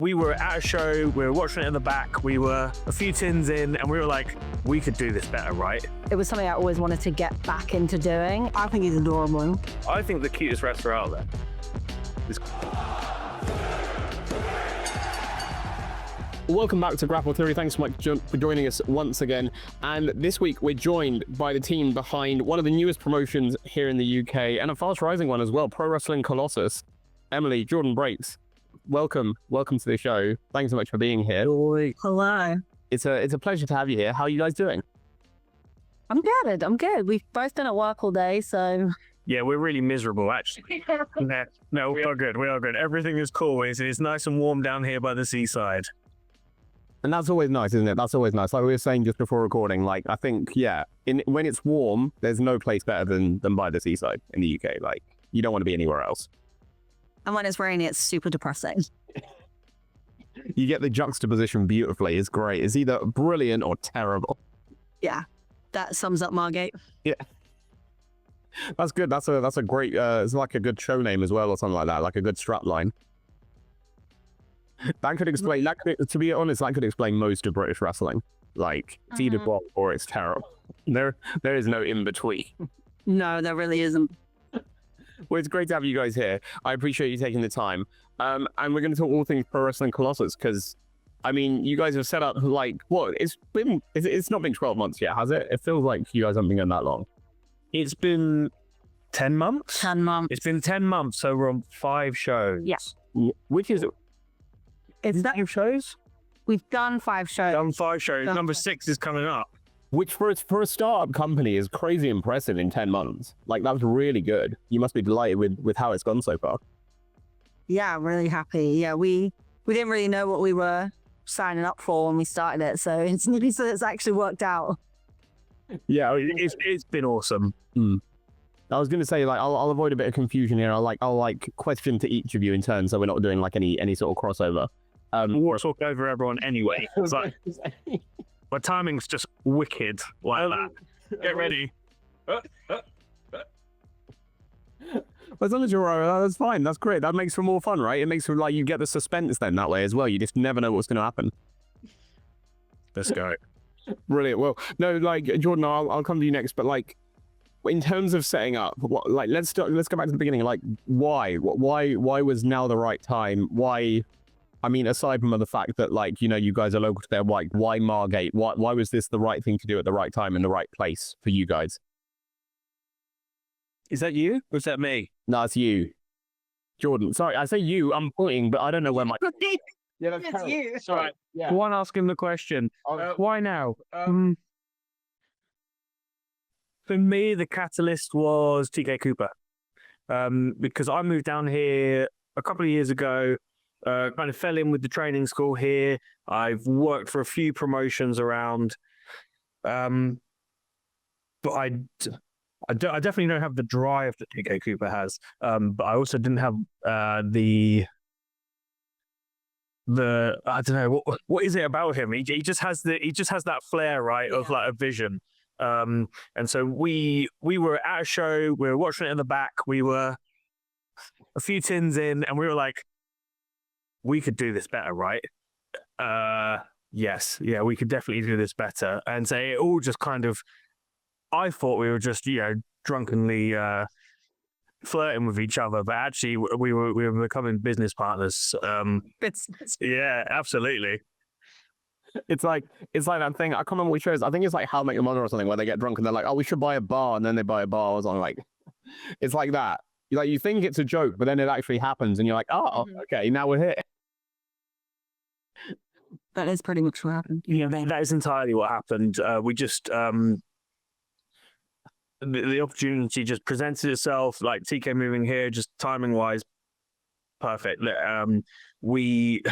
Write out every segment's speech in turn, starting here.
We were at a show, we were watching it in the back, we were a few tins in, and we were like, we could do this better, right? It was something I always wanted to get back into doing. I think he's adorable. I think the cutest wrestler out there is... Welcome back to Grapple Theory. Thanks so much for joining us once again. And this week we're joined by the team behind one of the newest promotions here in the UK and a fast rising one as well, PW Colossus. Emily, Jordon Breaks. Welcome to the show. Thanks so much for being here. Hello. It's a pleasure to have you here. How are you guys doing? I'm good. We've both been at work all day, so... Yeah, we're really miserable, actually. No, we are good. Everything is cool. It's nice and warm down here by the seaside. And that's always nice, isn't it? That's always nice. Like we were saying just before recording, like, I think, yeah, when it's warm, there's no place better than by the seaside in the UK. Like, you don't want to be anywhere else. And when it's raining, it's super depressing. You get the juxtaposition beautifully. It's great. It's either brilliant or terrible. Yeah, that sums up Margate. Yeah. That's good. That's a great, it's like a good show name as well or something like that, like a good strap line. That could explain, to be honest, that could explain most of British wrestling. Like, it's either well or it's terrible. There is no in between. No, there really isn't. Well, it's great to have you guys here. I appreciate you taking the time. And we're going to talk all things PW Colossus because, I mean, you guys have set up like, what? It's not been 12 months yet, has it? It feels like you guys haven't been going that long. It's been 10 months? 10 months. It's been 10 months, so we're on 5 shows. Yeah. Which is... Is that 5 shows? We've done 5 shows. Done 5 shows. Number 6 is coming up. Which for a startup company is crazy impressive in 10 months. Like, that was really good. You must be delighted with how it's gone so far. Yeah, I'm really happy. Yeah, we didn't really know what we were signing up for when we started it, so it's actually worked out. Yeah, it's been awesome. I was going to say, like, I'll avoid a bit of confusion here. I'll question to each of you in turn, so we're not doing like any sort of crossover. We'll talk over everyone anyway. It's like, my timing's just wicked like that. Get ready. As long as you're alright, that's fine. That's great. That makes for more fun, right? It makes for like you get the suspense then that way as well. You just never know what's going to happen. Let's go. Brilliant. Well, no, like Jordon, I'll come to you next. But like, in terms of setting up, let's go back to the beginning. Like, why was now the right time? Why? I mean, aside from the fact that, like, you know, you guys are local to there, like, why Margate? Why was this the right thing to do at the right time in the right place for you guys? Is that you? Or is that me? No, it's you. Jordon. Sorry, I say you, I'm pointing, but I don't know where my... Yeah, that's you. Sorry. Yeah. One asking the question. Why now? For me, the catalyst was TK Cooper. Because I moved down here a couple of years ago, kind of fell in with the training school here. I've worked for a few promotions around, but I definitely don't have the drive that TK Cooper has. But I also didn't have the I don't know what is it about him. He just has that flair, right, of like a vision. And so we were at a show, we were watching it in the back, we were a few tins in, and we were like, we could do this better, right? Yes, yeah, we could definitely do this better. And so it all just kind of, I thought we were just, you know, drunkenly flirting with each other, but actually we were becoming business partners. Yeah, absolutely. It's like that thing. I can't remember which shows. I think it's like How I Met Your Mother or something, where they get drunk and they're like, "Oh, we should buy a bar," and then they buy a bar or something. Like, it's like that. You think it's a joke, but then it actually happens, and you're like, "Oh, okay, now we're here." That is pretty much what happened. Yeah, that is entirely what happened. We just the opportunity just presented itself. Like TK moving here, just timing wise, perfect. We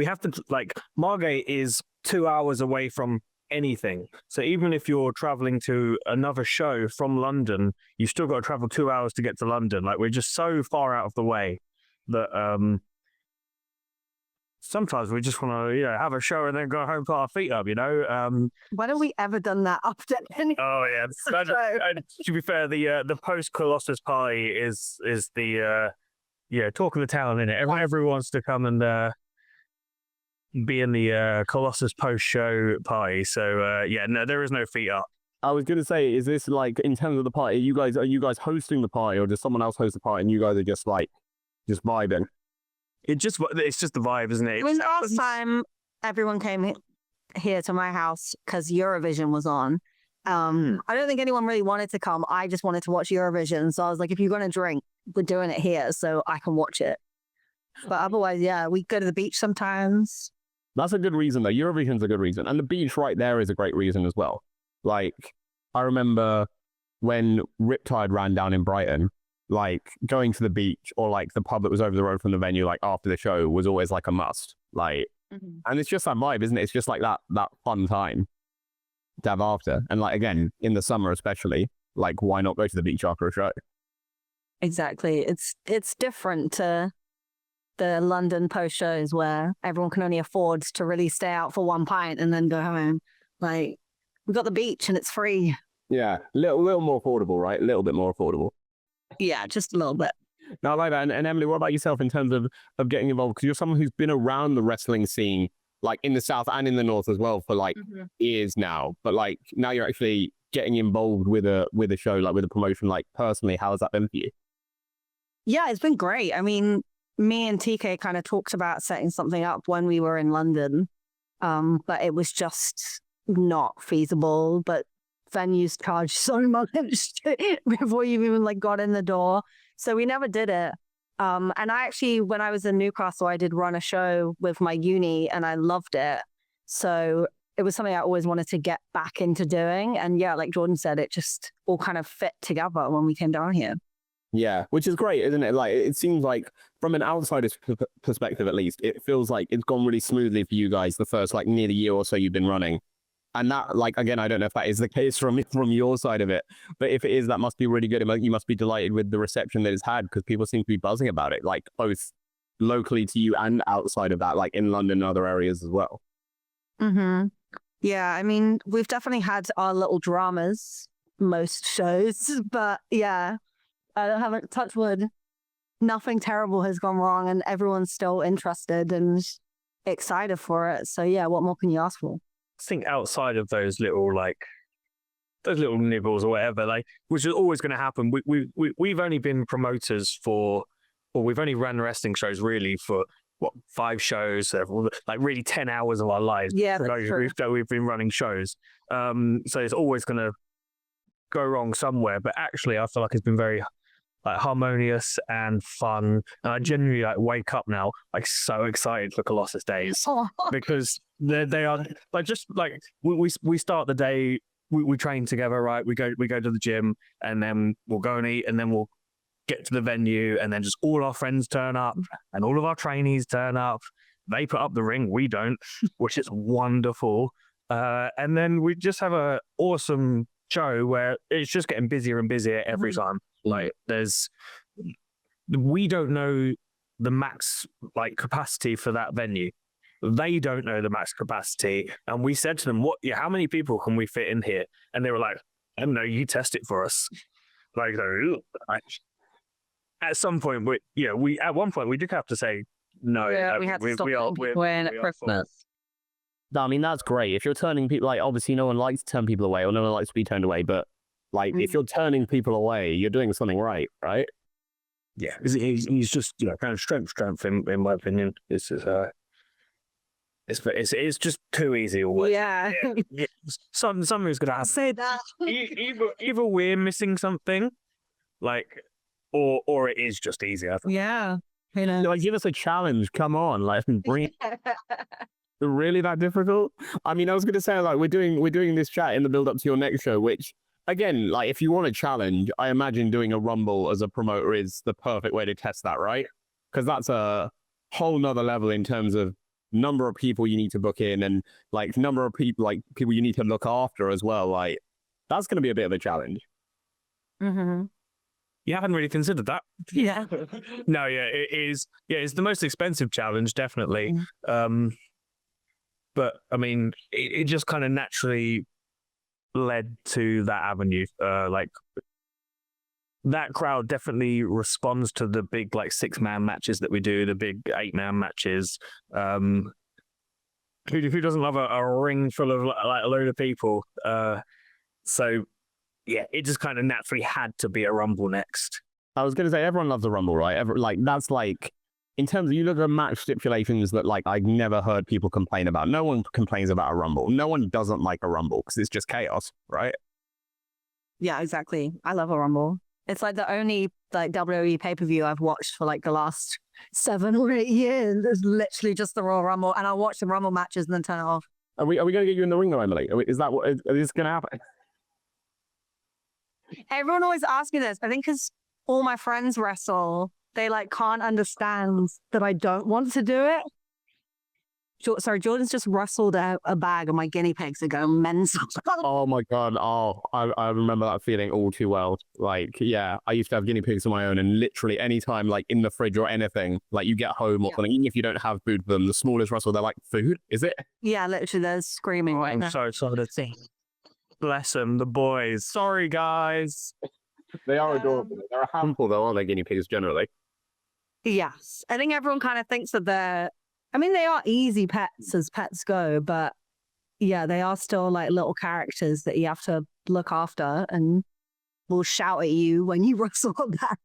have to, like, Margate is 2 hours away from anything. So even if you're traveling to another show from London, you've still got to travel 2 hours to get to London. Like, we're just so far out of the way that sometimes we just want to, you know, have a show and then go home, put our feet up, you know. When have we ever done that after any? Oh yeah. To be fair, the post Colossus party is the talk of the town, innit? Everyone wants to come and be in the Colossus post-show party. So yeah, no, there is no feet up. I was gonna say, is this like in terms of the party? Are you guys hosting the party, or does someone else host the party and you guys are just vibing? It's just the vibe, isn't it? I mean, last time everyone came here to my house because Eurovision was on. I don't think anyone really wanted to come. I just wanted to watch Eurovision. So I was like, if you're going to drink, we're doing it here so I can watch it. But otherwise, yeah, we go to the beach sometimes. That's a good reason, though. Eurovision's a good reason. And the beach right there is a great reason as well. Like, I remember when Riptide ran down in Brighton, like, going to the beach or, like, the pub that was over the road from the venue, like, after the show was always, like, a must. Like, and it's just that vibe, isn't it? It's just, like, that fun time to have after. And, like, again, in the summer especially, like, why not go to the beach after a show? Exactly. It's different to the London post shows where everyone can only afford to really stay out for one pint and then go home. Like, we've got the beach and it's free. Yeah, little more affordable, right? A little bit more affordable. Yeah, just a little bit. No, I like that. And Emily, what about yourself in terms of getting involved? Because you're someone who's been around the wrestling scene, like in the South and in the North as well, for like years now. But like now you're actually getting involved with a show, like with a promotion. Like personally, how has that been for you? Yeah, it's been great. I mean, me and TK kind of talked about setting something up when we were in London, but it was just not feasible. But venues charge so much before you even like got in the door, so we never did it. And I actually, when I was in Newcastle, I did run a show with my uni, and I loved it. So it was something I always wanted to get back into doing. And yeah, like Jordon said, it just all kind of fit together when we came down here. Yeah, which is great, isn't it? Like, it seems like from an outsider's perspective, at least, it feels like it's gone really smoothly for you guys the first, like, near the year or so you've been running. And that, like, again, I don't know if that is the case from your side of it, but if it is, that must be really good. You must be delighted with the reception that it's had, because people seem to be buzzing about it, like, both locally to you and outside of that, like in London and other areas as well. Yeah, I mean, we've definitely had our little dramas most shows, but yeah. I haven't, touched wood, nothing terrible has gone wrong, and everyone's still interested and excited for it. So yeah, what more can you ask for? I think outside of those little nibbles or whatever, like, which is always going to happen. We've only been promoters we've only run wrestling shows really for 5 shows, like really 10 hours of our lives. Yeah, that's true. We've been running shows. So it's always going to go wrong somewhere. But actually, I feel like it's been very like harmonious and fun, and I genuinely like wake up now like so excited for Colossus days because they are like, just like we start the day, we train together, right? We go to the gym, and then we'll go and eat, and then we'll get to the venue, and then just all our friends turn up and all of our trainees turn up. They put up the ring, we don't, which is wonderful. And then we just have a awesome show where it's just getting busier and busier every time. Like, we don't know the max like capacity for that venue. They don't know the max capacity, and we said to them, how many people can we fit in here? And they were like, I don't know, you test it for us. Like, at some point, at one point we did have to say no. Yeah, we had to stop people in at Christmas. I mean, that's great. If you're turning people, like, obviously no one likes to turn people away, or no one likes to be turned away, but like, if you're turning people away, you're doing something right? Yeah, he's just, kind of strength in my opinion. It's just too easy. Yeah. Somebody's gonna have to say that. Either we're missing something, like, or it is just easier. Yeah. Like, give us a challenge. Come on, like, bring. Really that difficult? I mean, I was gonna say, like, we're doing this chat in the build up to your next show, which, again, like, if you want a challenge, I imagine doing a Rumble as a promoter is the perfect way to test that, right? Because that's a whole nother level in terms of number of people you need to book in, and like number of people you need to look after as well. Like, that's going to be a bit of a challenge. You haven't really considered that. Yeah. No, yeah, it is. Yeah, it's the most expensive challenge, definitely. But I mean, it just kind of naturally led to that avenue. Like, that crowd definitely responds to the big, like, 6-man matches that we do, the big 8-man matches. Who doesn't love a ring full of like a load of people? So yeah, it just kind of naturally had to be a Rumble next. I was going to say, everyone loves a Rumble, right? That's like, in terms of, you look at match stipulations that like I've never heard people complain about. No one complains about a Rumble. No one doesn't like a Rumble because it's just chaos, right? Yeah, exactly. I love a Rumble. It's like the only like WWE pay-per-view I've watched for like the last 7 or 8 years. It's literally just the Royal Rumble, and I'll watch the Rumble matches and then turn it off. Are we going to get you in the ring though, Emily? Is this going to happen? Everyone always asks me this. I think because all my friends wrestle, they like can't understand that I don't want to do it. Sorry, Jordan's just rustled out a bag of my guinea pigs that go mental. Oh my God. Oh, I remember that feeling all too well. Like, yeah, I used to have guinea pigs of my own, and literally anytime, like in the fridge or anything, like you get home or something, even if you don't have food for them, the smallest rustle, they're like, food? Is it? Yeah, literally, they're screaming right I'm now. so sorry to see. Bless them, the boys. Sorry, guys. They are adorable. They're a handful though, aren't they, guinea pigs generally? Yes. I think everyone kind of thinks that they are easy pets as pets go, but yeah, they are still like little characters that you have to look after and will shout at you when you rustle back.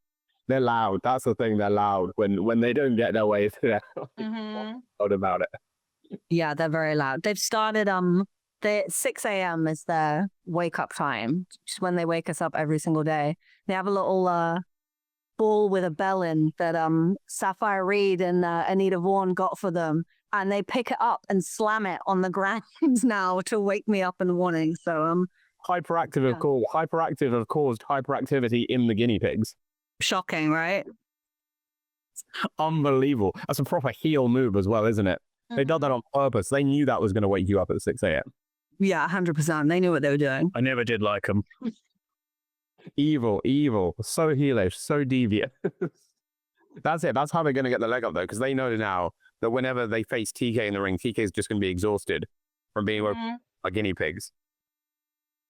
They're loud. That's the thing. They're loud. When they don't get their way, they're loud about it. Yeah, they're very loud. They've started, 6 a.m. is their wake up time, which is when they wake us up every single day. They have a little ball with a bell in that Sapphire Reed and Anita Vaughan got for them, and they pick it up and slam it on the ground now to wake me up in the morning. So Hyperactive have caused hyperactivity in the guinea pigs. shocking, right? Unbelievable. That's a proper heel move as well, isn't it? They done that on purpose. They knew that was going to wake you up at 6 a.m. Yeah, 100%. They knew what they were doing. I never did like them. Evil. So heelish, so deviant. That's it. That's how they're going to get the leg up, though, because they know now that whenever they face TK in the ring, TK is just going to be exhausted from being like guinea pigs.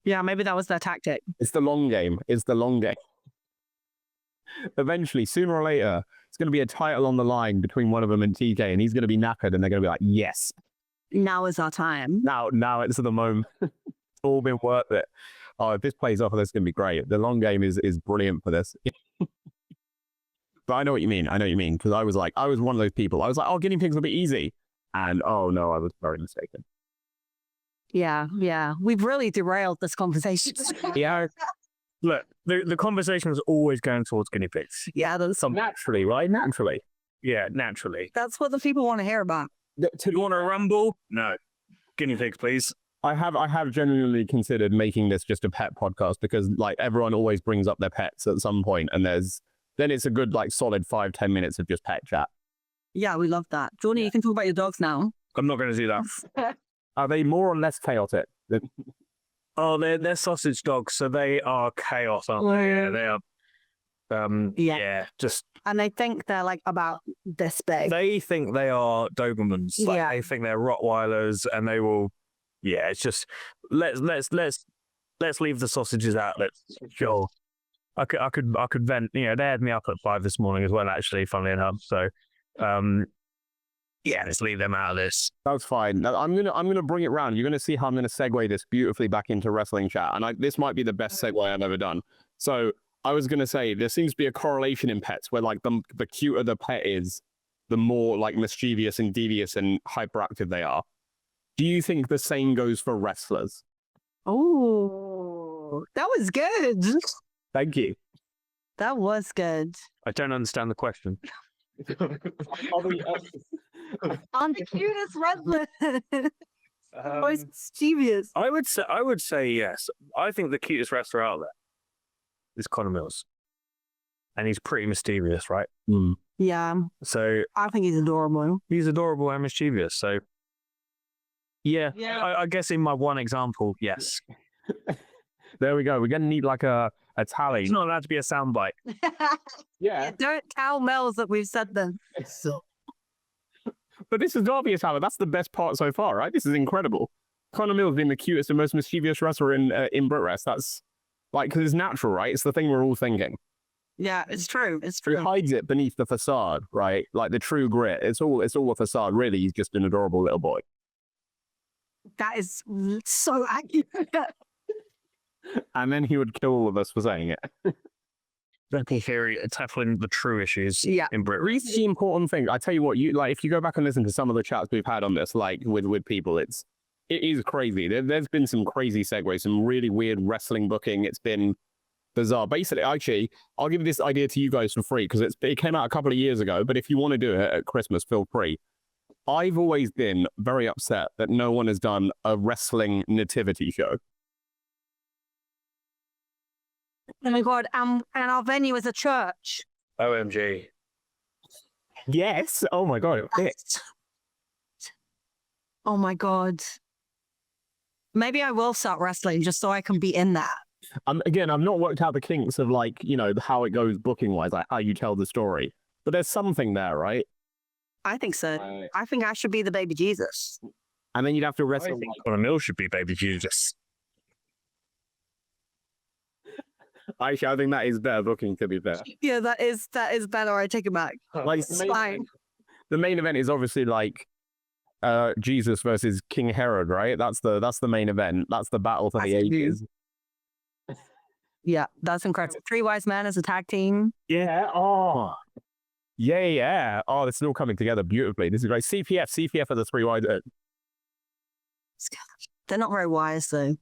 Yeah, maybe that was their tactic. It's the long game. Eventually, sooner or later, it's going to be a title on the line between one of them and TK, and he's going to be knackered, and they're going to be like, yes. Now is our time. Now it's the moment. It's all been worth it. Oh, if this plays off, this is going to be great. The long game is brilliant for this. But I know what you mean. Because I was one of those people. I was like, oh, guinea pigs will be easy. And oh no, I was very mistaken. Yeah. We've really derailed this conversation. Yeah. Look, the conversation was always going towards guinea pigs. Yeah, Naturally, right? Naturally. Yeah, naturally. that's what the people want to hear about. You want a Rumble? No. Guinea pigs, please. I have genuinely considered making this just a pet podcast because like everyone always brings up their pets at some point, and then it's a good like solid 5-10 minutes of just pet chat. Yeah, we love that. Jordan, you can talk about your dogs now. I'm not going to do that. Are they more or less chaotic? Oh, they're sausage dogs, so they are chaos, aren't they? Yeah, they are. Just. And they think they're like about this big. They think they are Dobermans. Like, they think they're Rottweilers, and they will. Yeah, it's just let's leave the sausages out. Sure. I could vent. You know, they had me up at 5 this morning as well. Actually, funnily enough. So, let's leave them out of this. That's fine. Now, I'm gonna bring it round. You're gonna see how I'm gonna segue this beautifully back into wrestling chat, and this might be the best segue I've ever done. So I was gonna say there seems to be a correlation in pets where like the cuter the pet is, the more like mischievous and devious and hyperactive they are. Do you think the same goes for wrestlers? Oh, that was good. Thank you. That was good. I don't understand the question. I'm the cutest wrestler. Most mischievous. I would say yes. I think the cutest wrestler out there is Connor Mills, and he's pretty mischievous, right? Yeah. So I think he's adorable. He's adorable and mischievous. So yeah. I guess in my one example, yes. There we go. We're gonna need like a tally. It's not allowed to be a soundbite. Yeah. Don't tell Mel's that we've said them. But this is Darby Talent. That's the best part so far, right? This is incredible. Connor Mills being the cutest and most mischievous wrestler in BritWres. That's like, because it's natural, right? It's the thing we're all thinking. Yeah, it's true. It's true. He hides it beneath the facade, right? Like the true grit. It's all a facade. Really, he's just an adorable little boy. That is so accurate. And then he would kill all of us for saying it. Grapple theory tackling the true issues Yeah. in BritWres. It's the important thing. I tell you what, if you go back and listen to some of the chats we've had on this, like with people, it is crazy. There's been some crazy segues, some really weird wrestling booking. It's been bizarre. Basically, actually, I'll give this idea to you guys for free because it came out a couple of years ago. But if you want to do it at Christmas, feel free. I've always been very upset that no one has done a wrestling nativity show. Oh my God. And our venue is a church. OMG. Yes. Oh my God. Oh my God. Maybe I will start wrestling just so I can be in that. Again, I've not worked out the kinks of how it goes booking wise, like how you tell the story. But there's something there, right? I think so. I think I should be the baby Jesus. And then you'd have to I wrestle. think Connor Mill should be baby Jesus. Actually, I think that is better booking, to be fair. Yeah, that is better. I take it back. Like, It's fine. the main event is obviously like Jesus versus King Herod, right? That's the main event. That's the battle for the ages. Yeah, that's incredible. Three Wise Men as a tag team. Yeah. Oh. Yeah. Oh, this is all coming together beautifully. This is great. CPF are the three wise. They're not very wise though.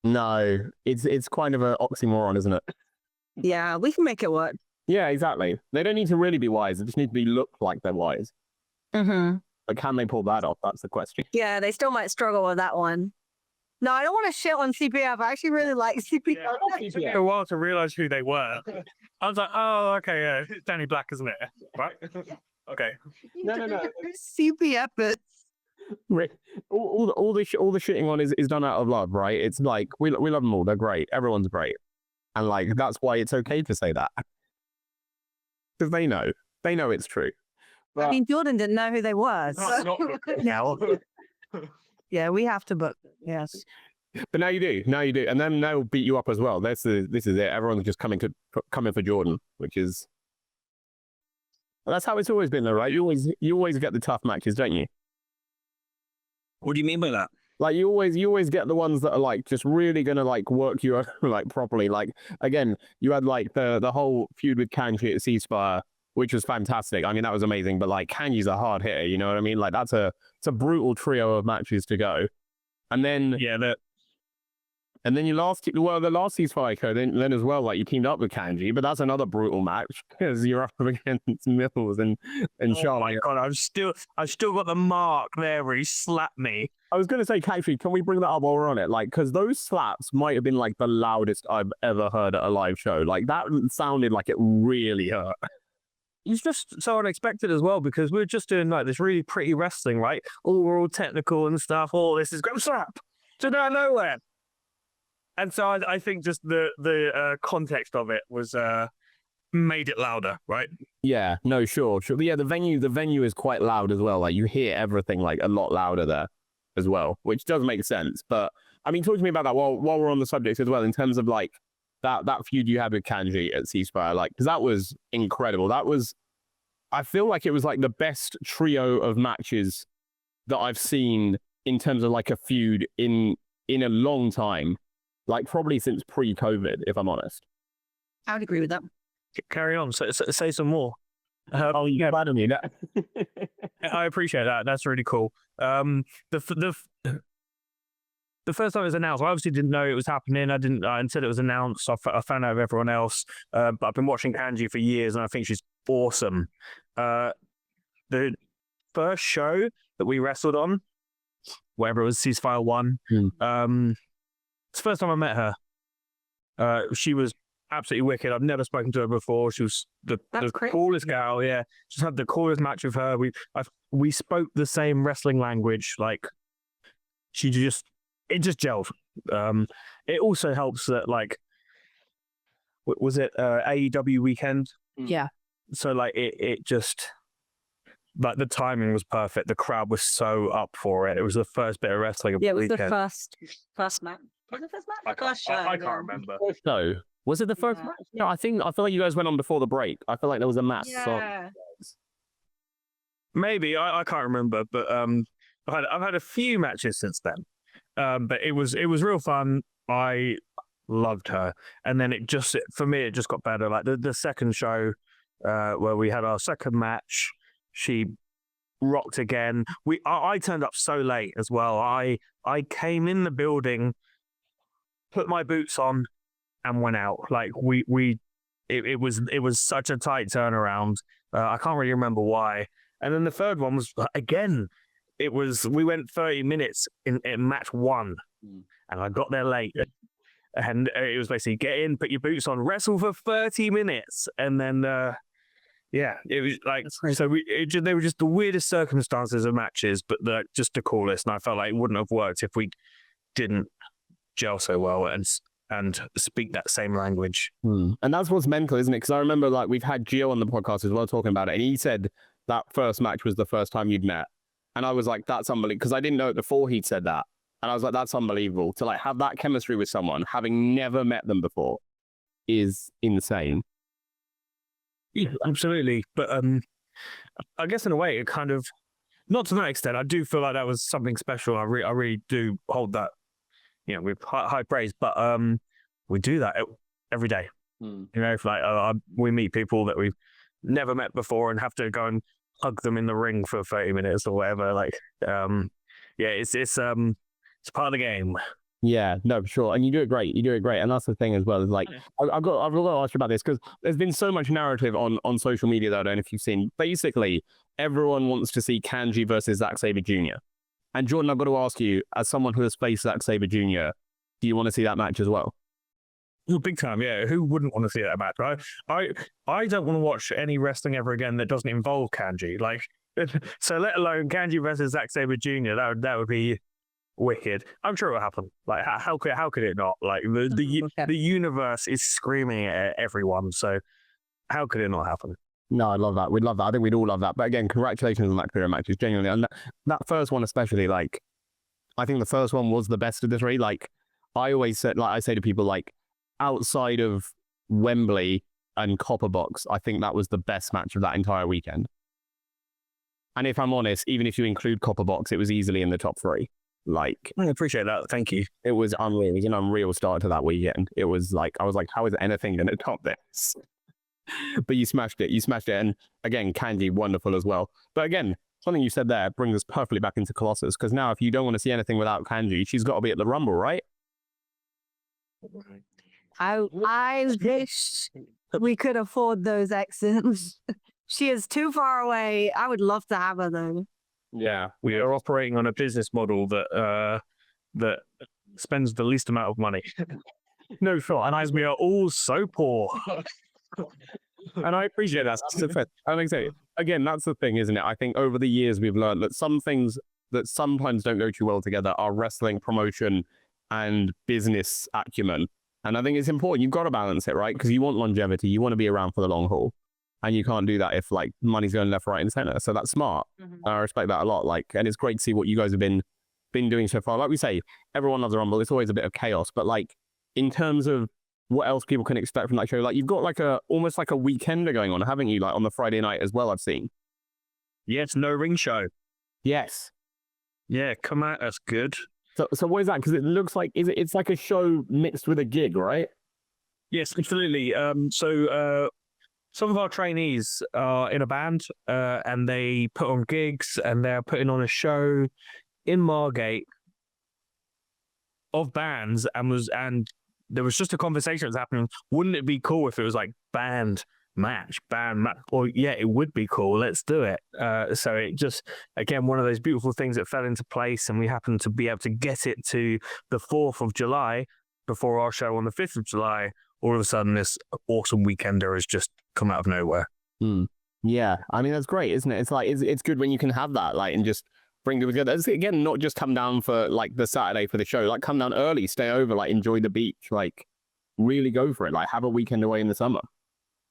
No, it's kind of an oxymoron, isn't it? Yeah, we can make it work. Yeah, exactly. They don't need to really be wise. They just need to be look like they're wise. Mm-hmm. But can they pull that off? That's the question. Yeah, they still might struggle with that one. No, I don't want to shit on CPF. I actually really like CPF. It took me a while to realize who they were. I was like, oh, okay, yeah, it's Danny Black, isn't it? Right? Okay. No. CPF is. All the shitting on is done out of love, right? It's like we love them all. They're great. Everyone's great, and like that's why it's okay to say that because they know it's true. But I mean, Jordan didn't know who they were. Not now. Yeah, we have to book. Yes. but now you do, and then they'll beat you up as well. This is it. Everyone's just coming for Jordan, which is that's how it's always been, though, right? You always get the tough matches, don't you? What do you mean by that? Like you always get the ones that are like just really gonna like work you like properly. Like again, you had like the whole feud with Kanji at Ceasefire, which was fantastic. I mean, that was amazing. But like Kanji's a hard hitter, you know what I mean? Like it's a brutal trio of matches to go. And then and then the last Ceasefire code then as well, like you teamed up with Kanji, but that's another brutal match because you're up against Mills and Charlotte. My God, I've still got the mark there where he slapped me. I was going to say, actually, can we bring that up while we're on it? Like, because those slaps might have been like the loudest I've ever heard at a live show. Like that sounded like it really hurt. It's just so unexpected as well because we're just doing like this really pretty wrestling, right? We're all technical and stuff. Oh, this is great slap. So out of nowhere. And so I think just the context of it was made it louder, right? Yeah, no, sure. Yeah, the venue is quite loud as well. Like you hear everything like a lot louder there as well, which does make sense. But I mean, talk to me about that while we're on the subject as well, in terms of like that feud you had with Kanji at Ceasefire, like because that was incredible. I feel like it was like the best trio of matches that I've seen in terms of like a feud in a long time. Like probably since pre-COVID, if I'm honest. I would agree with that. Carry on. Say some more. You bad on me. I appreciate that. That's really cool. The first time it was announced, I obviously didn't know it was happening. Until it was announced, I found out of everyone else. But I've been watching Kanji for years, and I think she's awesome. The first show that we wrestled on, whatever it was, Ceasefire 1, it's the first time I met her. She was absolutely wicked. I've never spoken to her before. She was the coolest gal. Yeah, just had the coolest match with her. We spoke the same wrestling language. Like it just gelled. It also helps that like was it AEW weekend? Yeah. So like it just like the timing was perfect. The crowd was so up for it. It was the first bit of wrestling of Yeah, it the was weekend. the first match. Was it the first match? I can't remember. No. Was it the first match? No, I feel like you guys went on before the break. I feel like there was a match. Yeah. Maybe I can't remember, but I've had a few matches since then. But it was real fun. I loved her, and then for me it just got better. Like the second show, where we had our second match, she rocked again. I turned up so late as well. I came in the building, put my boots on, and went out. Like it was such a tight turnaround. I can't really remember why. And then the third one was again. We went 30 minutes in match 1, and I got there late. And it was basically get in, put your boots on, wrestle for 30 minutes, and then it was like so. They were just the weirdest circumstances of matches, but just the coolest. And I felt like it wouldn't have worked if we didn't gel so well and speak that same language. And that's what's mental, isn't it? Because I remember like we've had Gio on the podcast as well talking about it, and he said that first match was the first time you'd met, and I was like, that's unbelievable, because I didn't know it before he'd said that, and I was like, that's unbelievable to like have that chemistry with someone having never met them before is insane. Yeah, absolutely. But I guess in a way, it kind of, not to that extent, I do feel like that was something special. I really do hold that, with high praise. But we do that every day. If like we meet people that we've never met before and have to go and hug them in the ring for 30 minutes or whatever. Like, it's part of the game. Yeah, no, for sure. And you do it great. And that's the thing as well. Is like, I've got to ask you about this because there's been so much narrative on social media that I don't know if you've seen. Basically, everyone wants to see Kanji versus Zack Sabre Jr. And Jordon, I've got to ask you, as someone who has faced Zack Sabre Jr., do you want to see that match as well? Oh, big time, yeah. Who wouldn't want to see that match, right? I don't want to watch any wrestling ever again that doesn't involve Kanji. Like, so let alone Kanji versus Zack Sabre Jr. That would be wicked. I'm sure it'll happen. Like, how could it not? Like, the universe is screaming at everyone. So, how could it not happen? No, I love that. We'd love that. I think we'd all love that. But again, congratulations on that career matches, genuinely. And that first one especially, like, I think the first one was the best of the three. Like, I always said, like, I say to people, like, outside of Wembley and Copper Box, I think that was the best match of that entire weekend. And if I'm honest, even if you include Copper Box, it was easily in the top 3. Like, I appreciate that. Thank you. It was unreal. It was an unreal start to that weekend. It was like, I was like, how is anything going to top this? But you smashed it. And again, Kanji, wonderful as well. But again, something you said there brings us perfectly back into Colossus, because now if you don't want to see anything without Kanji, she's got to be at the Rumble, right? I wish we could afford those exits. She is too far away. I would love to have her though. Yeah, we are operating on a business model that spends the least amount of money. No, sure. And as we are all so poor. And I appreciate that. I think so. Again, that's the thing, isn't it? I think over the years we've learned that some things that sometimes don't go too well together are wrestling promotion and business acumen. And I think it's important. You've got to balance it, right? Because you want longevity. You want to be around for the long haul. And you can't do that if like money's going left, right, and center. So that's smart. Mm-hmm. I respect that a lot. Like, and it's great to see what you guys have been doing so far. Like we say, everyone loves the Rumble. It's always a bit of chaos. But like, in terms of what else people can expect from that show, like you've got like almost like a weekender going on, haven't you? Like on the Friday night as well, I've seen. Yes, no ring show. Yes. Yeah, come out. That's good. So what is that? Because it looks like it's like a show mixed with a gig, right? Yes, absolutely. So some of our trainees are in a band, and they put on gigs, and they're putting on a show in Margate of bands, and there was just a conversation that was happening. Wouldn't it be cool if it was like band match? Or yeah, it would be cool. Let's do it. So it just, again, one of those beautiful things that fell into place, and we happened to be able to get it to the 4th of July before our show on the 5th of July. All of a sudden, this awesome weekender has just come out of nowhere. Yeah, I mean, that's great, isn't it? It's like, it's good when you can have that, like, and just bring people together. Again, not just come down for like the Saturday for the show, like come down early, stay over, like enjoy the beach, like really go for it, like have a weekend away in the summer.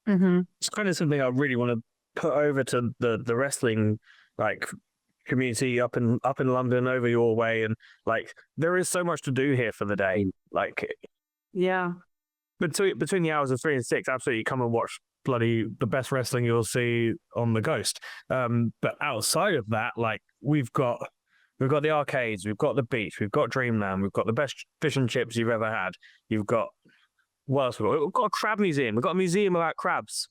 Mm-hmm. It's kind of something I really want to put over to the wrestling like community up in London, over your way, and like there is so much to do here for the day. Like, yeah. Between the hours of 3 and 6, absolutely come and watch bloody the best wrestling you'll see on the Ghost. But outside of that, like we've got We've got the arcades, we've got the beach, we've got Dreamland, we've got the best fish and chips you've ever had. You've got, what else we've got? We've got a crab museum. We've got a museum about crabs.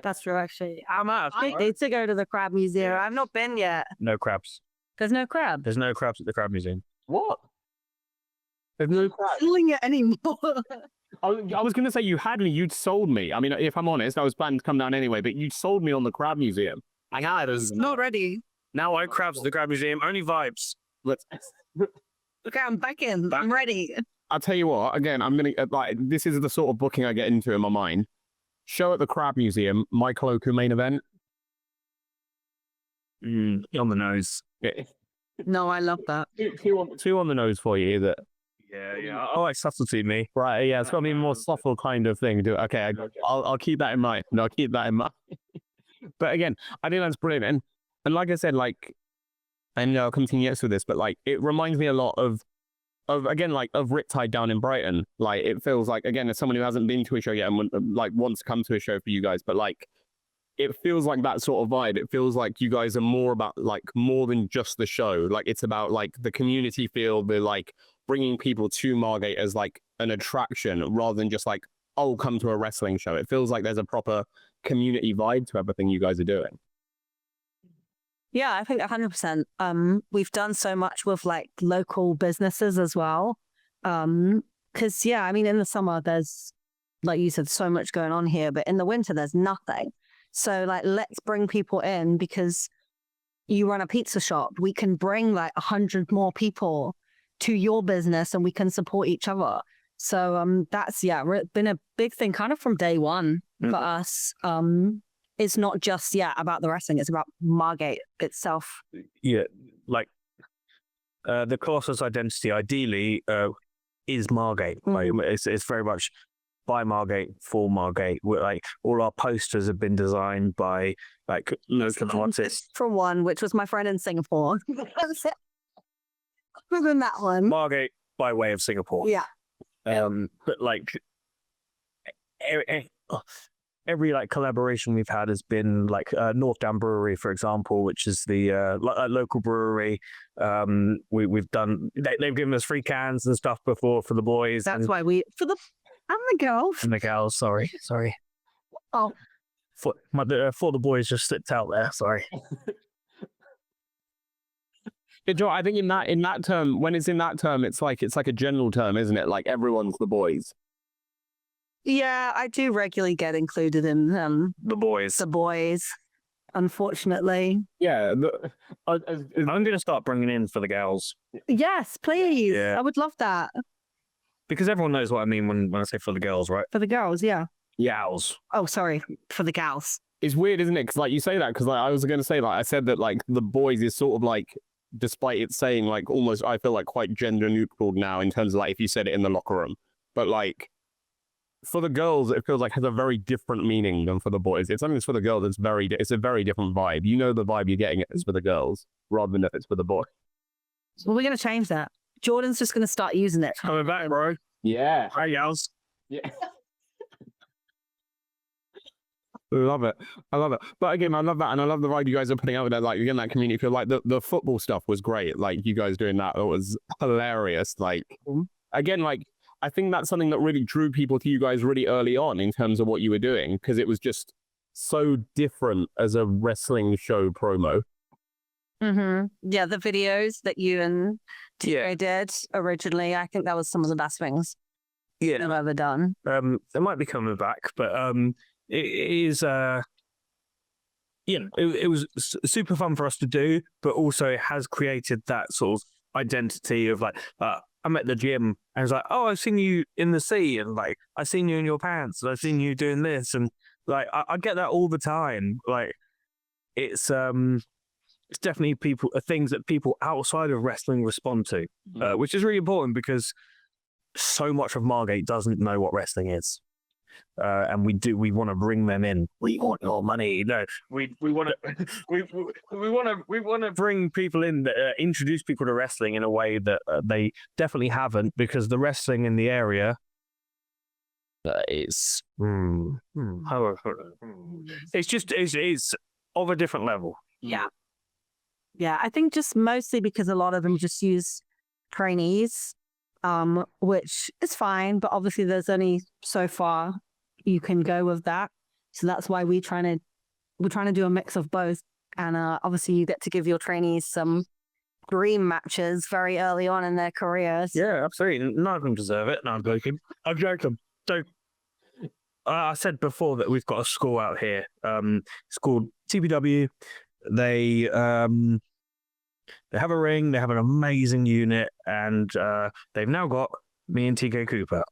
That's true, actually. I'm out. I need to go to the crab museum. I've not been yet. No crabs. There's no crab. There's no crabs at the crab museum. What? There's no crab. Feeling it anymore. I was going to say you'd sold me. I mean, if I'm honest, I was planning to come down anyway, but you sold me on the crab museum. Not ready. Now I crabs at the crab museum. Only vibes. Okay, I'm back in. I'm ready. I'll tell you what, again, I'm going to, like, this is the sort of booking I get into in my mind. Show at the Crab Museum, Michael Oku main event. On the nose. No, I love that. Two on the nose for you, is it? Yeah. I like subtlety, me. Right, yeah, it's got to be a more subtle kind of thing. Okay, I'll keep that in mind. No, I'll keep that in mind. But again, I think that's brilliant. And like I said, like, and I'll continue with this, but like, it reminds me a lot of Riptide down in Brighton. Like, it feels like, again, as someone who hasn't been to a show yet and like wants to come to a show for you guys, but like, it feels like that sort of vibe. It feels like you guys are more about like more than just the show. Like, it's about like the community feel, the like bringing people to Margate as like an attraction rather than just like, oh, come to a wrestling show. It feels like there's a proper community vibe to everything you guys are doing. Yeah, I think 100%. We've done so much with like local businesses as well. Because yeah, I mean, in the summer there's, like you said, so much going on here, but in the winter there's nothing. So like, let's bring people in because you run a pizza shop. We can bring like 100 more people to your business and we can support each other. So that's been a big thing kind of from day one for us. It's not just about the wrestling, it's about Margate itself. Yeah, like the Colossus identity ideally is Margate. Like, it's very much by Margate for Margate. Like, all our posters have been designed by like local artists. For one, which was my friend in Singapore. Other than that one, Margate by way of Singapore. Yeah. But like every like collaboration we've had has been like North Down Brewery, for example, which is the local brewery. We've done. They've given us free cans and stuff before for the boys. That's why for the girls. And the gals, sorry. Oh, For the boys just slipped out there. Sorry. Joe, I think in that term, when it's in that term, it's like a general term, isn't it? Like, everyone's the boys. Yeah, I do regularly get included in The boys. the boys, unfortunately. Yeah, I'm going to start bringing in for the gals Yes, please. Yeah. I would love that. because everyone knows what I mean when I say for the girls, right? For the girls, yeah. Gals. Oh, sorry. For the gals. it's weird, isn't it? Because like you say that, because like I was going to say, like I said that like the boys is sort of like, despite it saying like almost, I feel like quite gender neutral now in terms of like if you said it in the locker room, but like for the girls, it feels like has a very different meaning than for the boys. It's something that's for the girls. It's a very different vibe. You know, the vibe you're getting is for the girls rather than if it's for the boy. Well, we're going to change that. Jordan's just going to start using it. Coming back, bro. Yeah. Hi, gals. Yeah. Love it. I love it. But again, I love that. And I love the vibe you guys are putting out there. Like, again, that community feel. Like the football stuff was great. Like, you guys doing that, it was hilarious. Like, again, like, I think that's something that really drew people to you guys really early on in terms of what you were doing, because it was just so different as a wrestling show promo. Mm-hmm. Yeah, the videos that you and TJ did originally, I think that was some of the best things I've ever done. They might be coming back, but it is it was super fun for us to do, but also it has created that sort of identity of like I'm at the gym and it's like, oh, I've seen you in the sea, and like I've seen you in your pants, and I've seen you doing this, and like I get that all the time. Like it's definitely things that people outside of wrestling respond to, which is really important because so much of Margate doesn't know what wrestling is. And we want to bring them in. We want your money. No, we want to bring people in that introduce people to wrestling in a way that they definitely haven't, because the wrestling in the area is it's of a different level. Yeah. Yeah, I think just mostly because a lot of them just use trainees, which is fine, but obviously there's only so far you can go with that. So that's why we're trying to do a mix of both. And obviously you get to give your trainees some dream matches very early on in their careers. Yeah, absolutely. None of them deserve it. No, I'm joking. I'm joking. So I said before that we've got a school out here. It's called TPW. They have a ring. They have an amazing unit, and they've now got me and TK Cooper.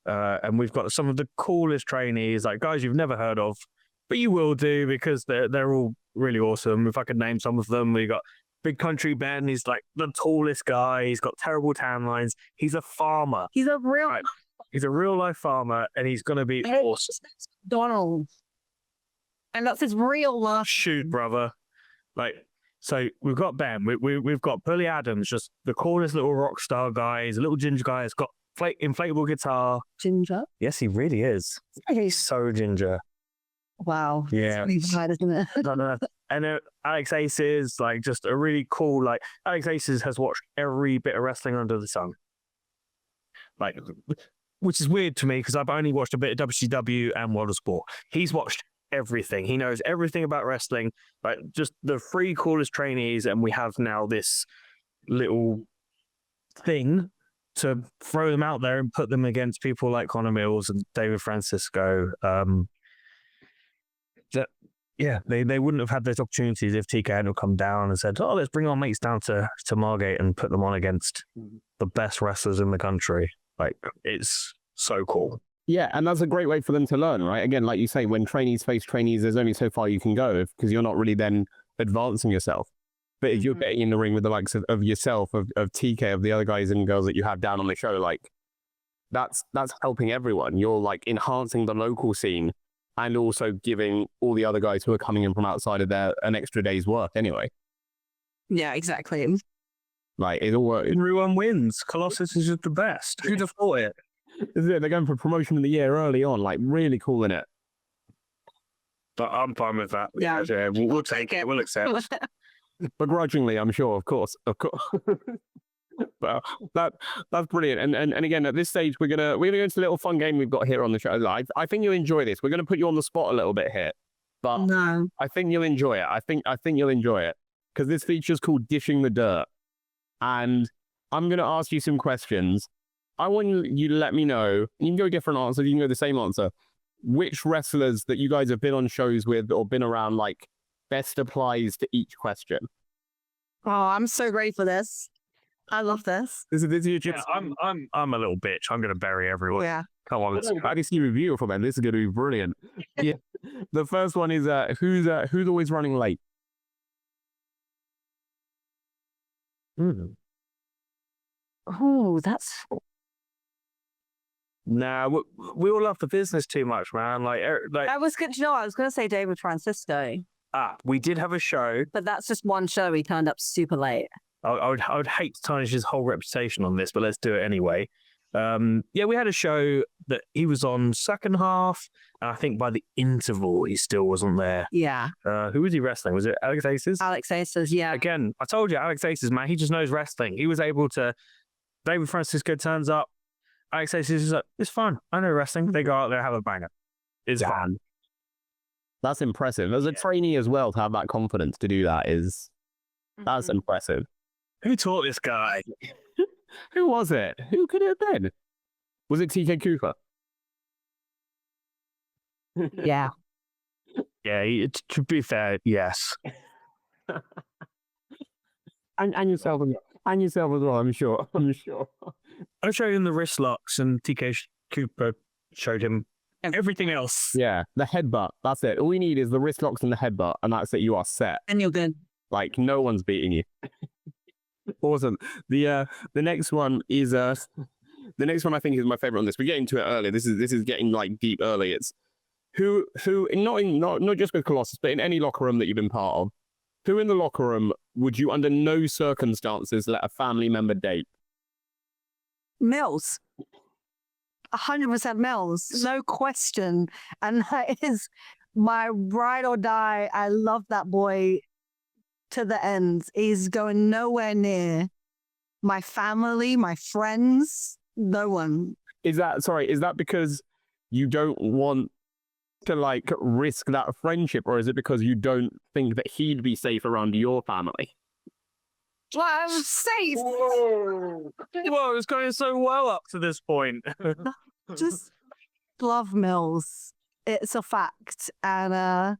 And we've got some of the coolest trainees, like guys you've never heard of, but you will do because they're all really awesome. If I could name some of them, we got Big Country Ben. He's like the tallest guy. He's got terrible tan lines. He's a farmer. He's a real Right. He's a real life farmer, and he's going to be awesome. Donald. And that's his real last Shoot, brother. Like, so we've got Ben. We've got Bully Adams, just the coolest little rock star guy. He's a little ginger guy. He's got inflatable guitar. ginger. Yes, he really is. He's so ginger. Wow. Yeah. It's really bad, isn't it? No. And Alex Aces, like, just a really cool, like, Alex Aces has watched every bit of wrestling under the sun. Like, which is weird to me because I've only watched a bit of WCW and World of Sport. He's watched everything. He knows everything about wrestling. Like, just the three coolest trainees, and we have now this little thing to throw them out there and put them against people like Connor Mills and David Francisco. They wouldn't have had those opportunities if TK hadn't come down and said, "Oh, let's bring our mates down to Margate and put them on against the best wrestlers in the country." Like, it's so cool. Yeah, and that's a great way for them to learn, right? Again, like you say, when trainees face trainees, there's only so far you can go because you're not really then advancing yourself. But if you're getting in the ring with the likes of yourself, of TK, of the other guys and girls that you have down on the show, like, that's helping everyone. You're, like, enhancing the local scene and also giving all the other guys who are coming in from outside of there an extra day's work anyway. Yeah, exactly. Like, it all works. Everyone wins. Colossus is just the best. Who'd have thought it? They're going for promotion of the year early on, like, really cool, innit? But I'm fine with that. Yeah. We'll take it. We'll accept. Begrudgingly, I'm sure, of course. But that's brilliant. And again, at this stage, we're gonna go into a little fun game we've got here on the show. I think you'll enjoy this. We're gonna put you on the spot a little bit here, but No. I think you'll enjoy it. I think you'll enjoy it because this feature's called Dishing the Dirt, and I'm gonna ask you some questions. I want you to let me know. You can go different answers. You can go the same answer. Which wrestlers that you guys have been on shows with or been around, like, best applies to each question. Oh, I'm so ready for this. I love this. This is your Yeah, I'm a little bitch. I'm gonna bury everyone. Yeah. Come on, let's I can see you review for man. This is going to be brilliant. Yeah. The first one is who's always running late? Oh, that's Nah, we all love the business too much, man. Like, I was good. You know, I was going to say David Francisco, we did have a show. but that's just one show. He turned up super late. I would hate to tarnish his whole reputation on this, but let's do it anyway. We had a show that he was on second half, and I think by the interval he still wasn't there. Yeah. Who was he wrestling? Was it Alex Aces? Alex Aces, yeah. Again, I told you, Alex Aces, man, he just knows wrestling. He was able to. David Francisco turns up. Alex Aces is like, it's fun. I know wrestling. They go out there, have a banger. It's fun. That's impressive. As a trainee as well, to have that confidence to do that that's impressive. Who taught this guy? Who was it? Who could it have been? Was it TK Cooper? Yeah. Yeah, to be fair, yes. and yourself as well, I'm sure. I showed him the wrist locks, and TK Cooper showed him everything else. Yeah, the headbutt. That's it. All you need is the wrist locks and the headbutt, and that's it. You are set. And you're good. Like, no one's beating you. Awesome. The next one is the next one I think is my favorite on this. We're getting to it early. This is getting, like, deep early. It's who not just with Colossus, but in any locker room that you've been part of. Who in the locker room would you under no circumstances let a family member date? Mills. 100% Mills. No question. And that is my ride or die. I love that boy to the end. He's going nowhere near my family, my friends, no one. Is that because you don't want to like risk that friendship, or is it because you don't think that he'd be safe around your family? Well, I'm safe. Whoa! Whoa, it's going so well up to this point. Just love Mills. It's a fact. And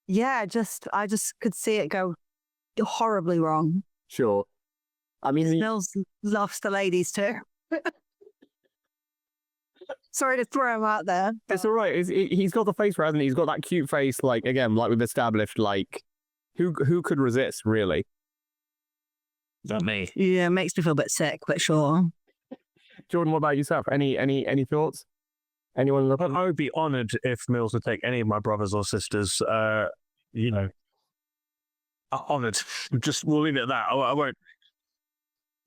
yeah, I just could see it go horribly wrong. Sure. I mean, Mills loves the ladies too. Sorry to throw him out there. it's all right. He's got the face, right? Hasn't he? He's got that cute face. Like again, like we've established. Like who could resist, really? Not me. Yeah, it makes me feel a bit sick, but sure. Jordan, what about yourself? Any thoughts? Anyone? I would be honoured if Mills would take any of my brothers or sisters. Honoured. Just we'll leave it at that. I won't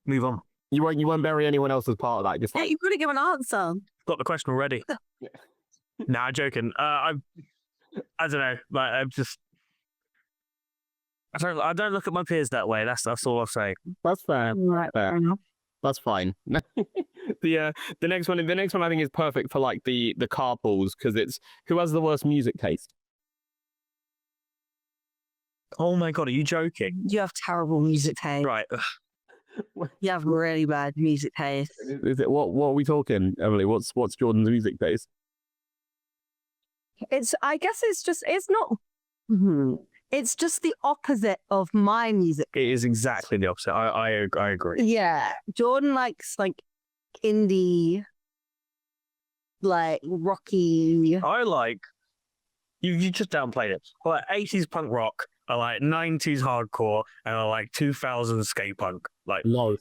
move on. You won't bury anyone else as part of that. Just Yeah, like, you've got to give an answer. Got the question already. Nah, joking. I don't know. Like I don't look at my peers that way. That's all I'll say. that's fair. Right, fair enough. That's fine. The next one I think is perfect for like the carpools, because it's who has the worst music taste. Oh my god, are you joking? You have terrible music taste. Right. You have really bad music taste. Is it what are we talking, Emily? What's Jordan's music taste? I guess it's not. It's just the opposite of my music. It is exactly the opposite. I agree. Yeah, Jordan likes like indie, like rocky. I like you just downplayed it. I like 80s punk rock. I like 90s hardcore, and I like 2000s skate punk. Like No,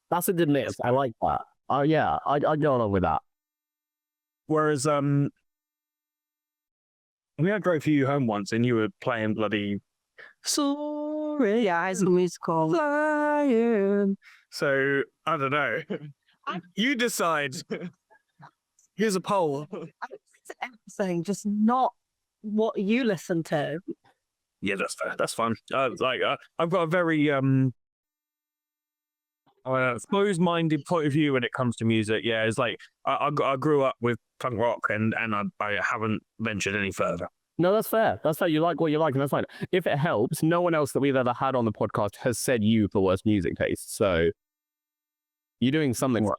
that's a good mix. I like that. Oh yeah, I go along with that. whereas I drove you home once, and you were playing bloody sorry. Yeah, High School Musical. Flying. So I don't know. You decide. Here's a poll. Saying just not what you listen to. Yeah, that's fair. That's fun. I've got a very closed-minded point of view when it comes to music. Yeah, it's like I grew up with punk rock, and I haven't ventured any further. No, that's fair. That's fair. You like what you like, and that's fine. If it helps, no one else that we've ever had on the podcast has said you for worst music taste. So you're doing something right.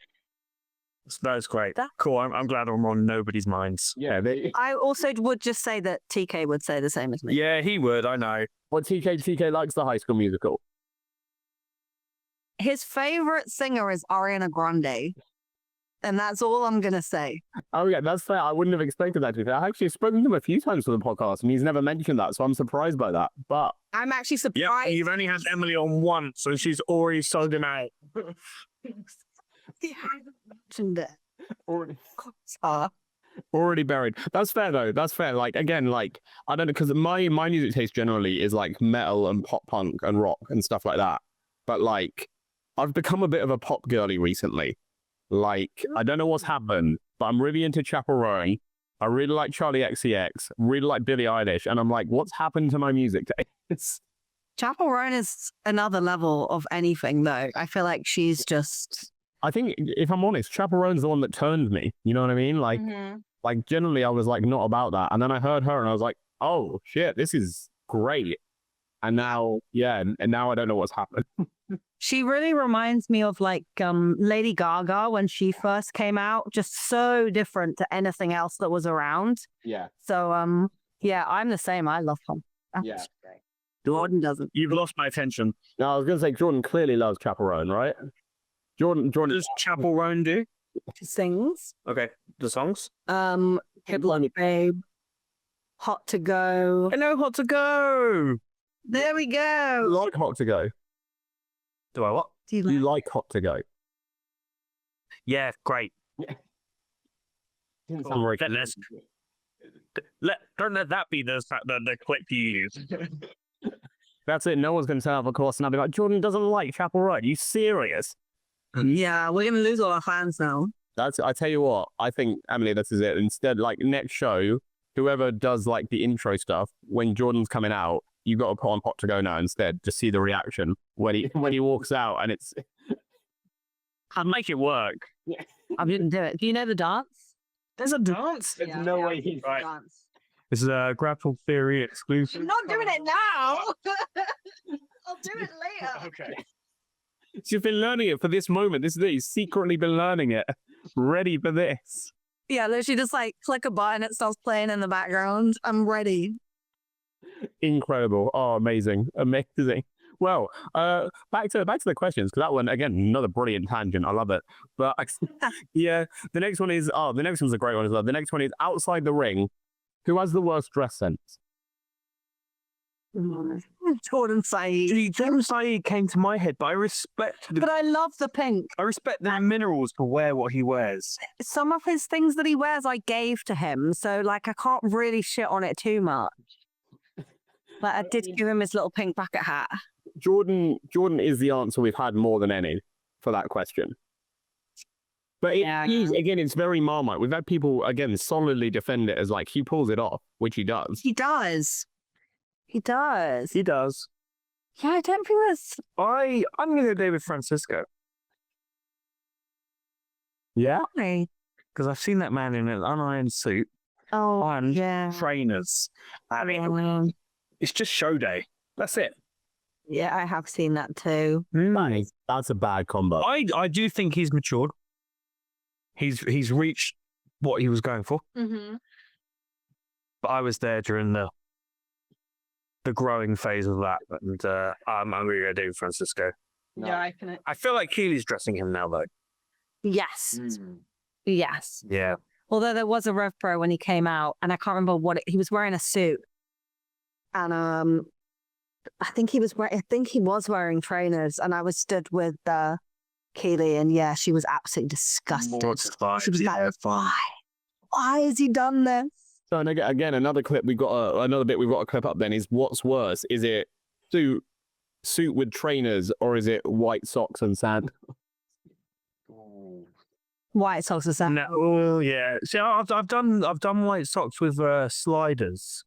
That's great. Cool. I'm glad I'm on nobody's minds. Yeah. I also would just say that TK would say the same as me. Yeah, he would. I know. What TK likes the High School Musical. His favorite singer is Ariana Grande. And that's all I'm going to say. Oh, yeah, that's fair. I wouldn't have expected that to be fair. I've actually spoken to him a few times for the podcast, and he's never mentioned that, so I'm surprised by that. But I'm actually Yeah, surprised. you've only had Emily on once, and she's already sold him out. He hasn't mentioned it. already buried. That's fair, though. That's fair. Like, again, like, I don't know, because my music taste generally is like metal and pop punk and rock and stuff like that. But, like, I've become a bit of a pop girly recently. Like, I don't know what's happened, but I'm really into Chapel Roan. I really like Charlie XCX, really like Billie Eilish, and I'm like, what's happened to my music taste? Chapel Roan is another level of anything, though. I feel like she's just... I think, if I'm honest, Chapel Roan's the one that turned me. You know what I mean? Like, like generally, I was like not about that, and then I heard her, and I was like, oh shit, this is great. And now, yeah, and now I don't know what's happened. She really reminds me of like Lady Gaga when she first came out, just so different to anything else that was around. Yeah. So yeah, I'm the same. I love her. Yeah. Jordan doesn't. You've lost my attention. No, I was going to say Jordan clearly loves Chapel Roan, right? Jordan. What does Chapel Roan do? She sings. Okay, the songs. Hip Babe, Hot to Go. I know Hot to Go. There we You go. like Hot to Go? Do I what? Do you You like? like Hot to Go? Yeah, great. Didn't sound very Don't let that be the clip you use. That's it. No one's going to turn up, of course, and I'll be like, Jordan doesn't like Chapel Roan. Are you serious? Yeah, we're gonna lose all our fans now. I tell you what, I think, Emily, this is it. Instead, like, next show, whoever does, like, the intro stuff, when Jordan's coming out, you got to put on Hot to Go now instead. Just see the reaction when he walks out, and it's. I'd make it work. I didn't do it. Do you know the dance? There's a dance. There's no way he's right. Dance. This is a Grapple Theory exclusive. I'm not doing it now. I'll do it later. Okay. So you've been learning it for this moment. This is it. He's secretly been learning it, ready for this. Yeah, literally just like click a button, it starts playing in the background. I'm ready. Incredible. Oh, amazing. Amazing. Well, back to the questions, because that one, again, another brilliant tangent. I love it. But yeah, the next one is, the next one's a great one as well. The next one is outside the ring. Who has the worst dress sense? Jordon Saeed. Jordon Saeed came to my head, but I respect But I love the pink. I respect the minerals to wear what he wears. Some of his things that he wears, I gave to him. So, like, I can't really shit on it too much. But I did give him his little pink bucket hat. Jordon is the answer we've had more than any for that question. But again, it's very Marmite. We've had people, again, solidly defend it as like he pulls it off, which he does. He does. He does. He does. Yeah, I don't think that's... I'm going to go David Francisco. Yeah? Because I've seen that man in an unironed suit Oh, and yeah. trainers. I mean, it's just show day. That's it. Yeah, I have seen that too. Nice. That's a bad combo. I do think he's matured. He's reached what he was going for. Mm-hmm. But I was there during the growing phase of that, and I'm going to go David Francisco. Yeah, I feel like Keely's dressing him now, though. Yes. Yes. Yeah. Although there was a Rev Pro when he came out, and I can't remember he was wearing a suit, and I think he was wearing trainers, and I was stood with Keely, and yeah, she was absolutely disgusted. She was like, why has he done this? So and again, another clip we've got to clip up. Then is what's worse? Is it suit with trainers, or is it white socks and sand? White socks and sand. No, oh, yeah. See, I've done white socks with sliders.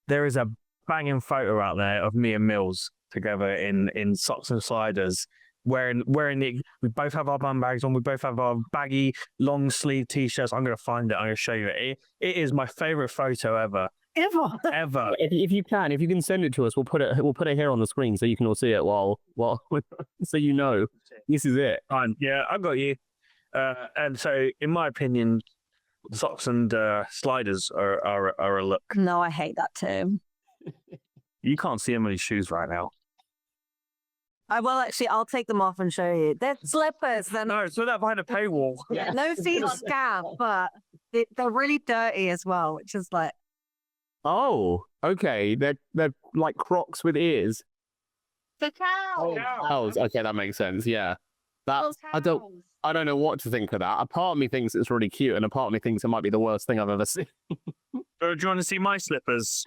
There is a banging photo out there of me and Mills together in socks and sliders, wearing the. We both have our bum bags on. We both have our baggy long sleeve t-shirts. I'm gonna find it. I'm gonna show you it. It is my favorite photo ever. Ever. If you can send it to us, we'll put it here on the screen so you can all see it while so you know this is it. Yeah, I got you. And so, in my opinion, socks and sliders are a look. No, I hate that too. You can't see Emily's shoes right now. I'll take them off and show you. They're slippers. They're No, so that behind a paywall. Yeah. No feet scab, but they're really dirty as well, which is like. Oh, okay. They're like Crocs with ears. The cows. Cows. Okay, that makes sense. Yeah. That I don't know what to think of that. A part of me thinks it's really cute, and a part of me thinks it might be the worst thing I've ever seen. Do you want to see my slippers?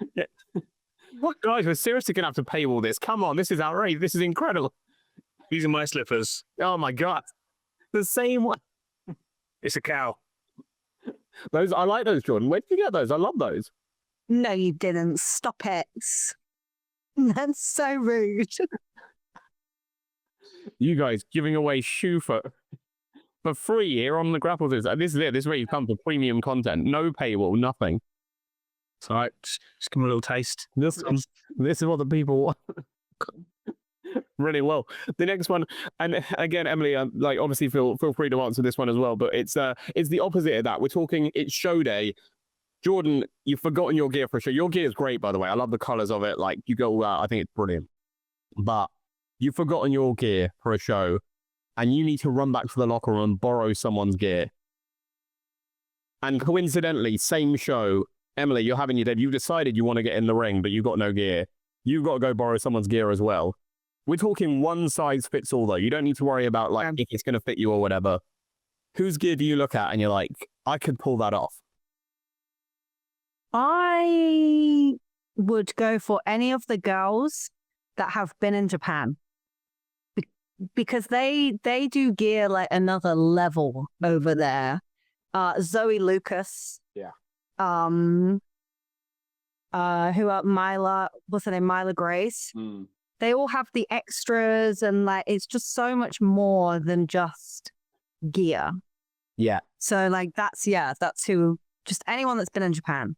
What, guys? We're seriously gonna have to paywall this. Come on, this is outrageous. This is incredible. These are my slippers. Oh my god, the same one. It's a cow. Those I like those, Jordan. Where did you get those? I love those. No, you didn't. Stop it. That's so rude. You guys giving away shoe for free here on the Grapple. This is it. This is where you come for premium content. No paywall, nothing. It's all right. Just give them a little taste. This is what the people want. Really well. The next one, and again, Emily, like obviously feel free to answer this one as well. But it's the opposite of that. We're talking. It's show day. Jordan, you've forgotten your gear for a show. Your gear is great, by the way. I love the colors of it. Like you go out, I think it's brilliant. But you've forgotten your gear for a show, and you need to run back to the locker room and borrow someone's gear. And coincidentally, same show, Emily, you're having your debut. You've decided you want to get in the ring, but you've got no gear. You've got to go borrow someone's gear as well. We're talking one size fits all, though. You don't need to worry about like if it's going to fit you or whatever. Whose gear do you look at and you're like, I could pull that off? I would go for any of the girls that have been in Japan. Because they do gear like another level over there. Zoe Lucas. Yeah. who are Myla, what's her name? Myla Grace. They all have the extras and like, it's just so much more than just gear. Yeah. So like, that's who, just anyone that's been in Japan.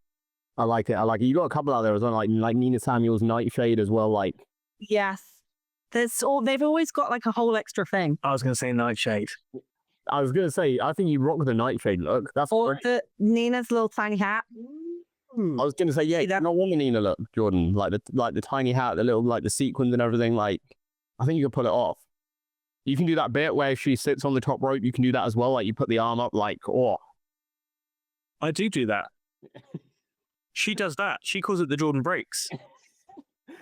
I like it. You got a couple out there as well, like Nina Samuel's Nightshade as well. Like, Yes. They've always got like a whole extra thing. I was going to say Nightshade. I was gonna say, I think you rock the Nightshade look. That's Or great. Nina's little tiny hat. I was gonna say, yeah, that? not want the Nina look, Jordan. Like the tiny hat, the little like the sequins and everything. Like, I think you could pull it off. You can do that bit where she sits on the top rope. You can do that as well. Like you put the arm up, like, oh. I do that. She does that. She calls it the Jordon Breaks.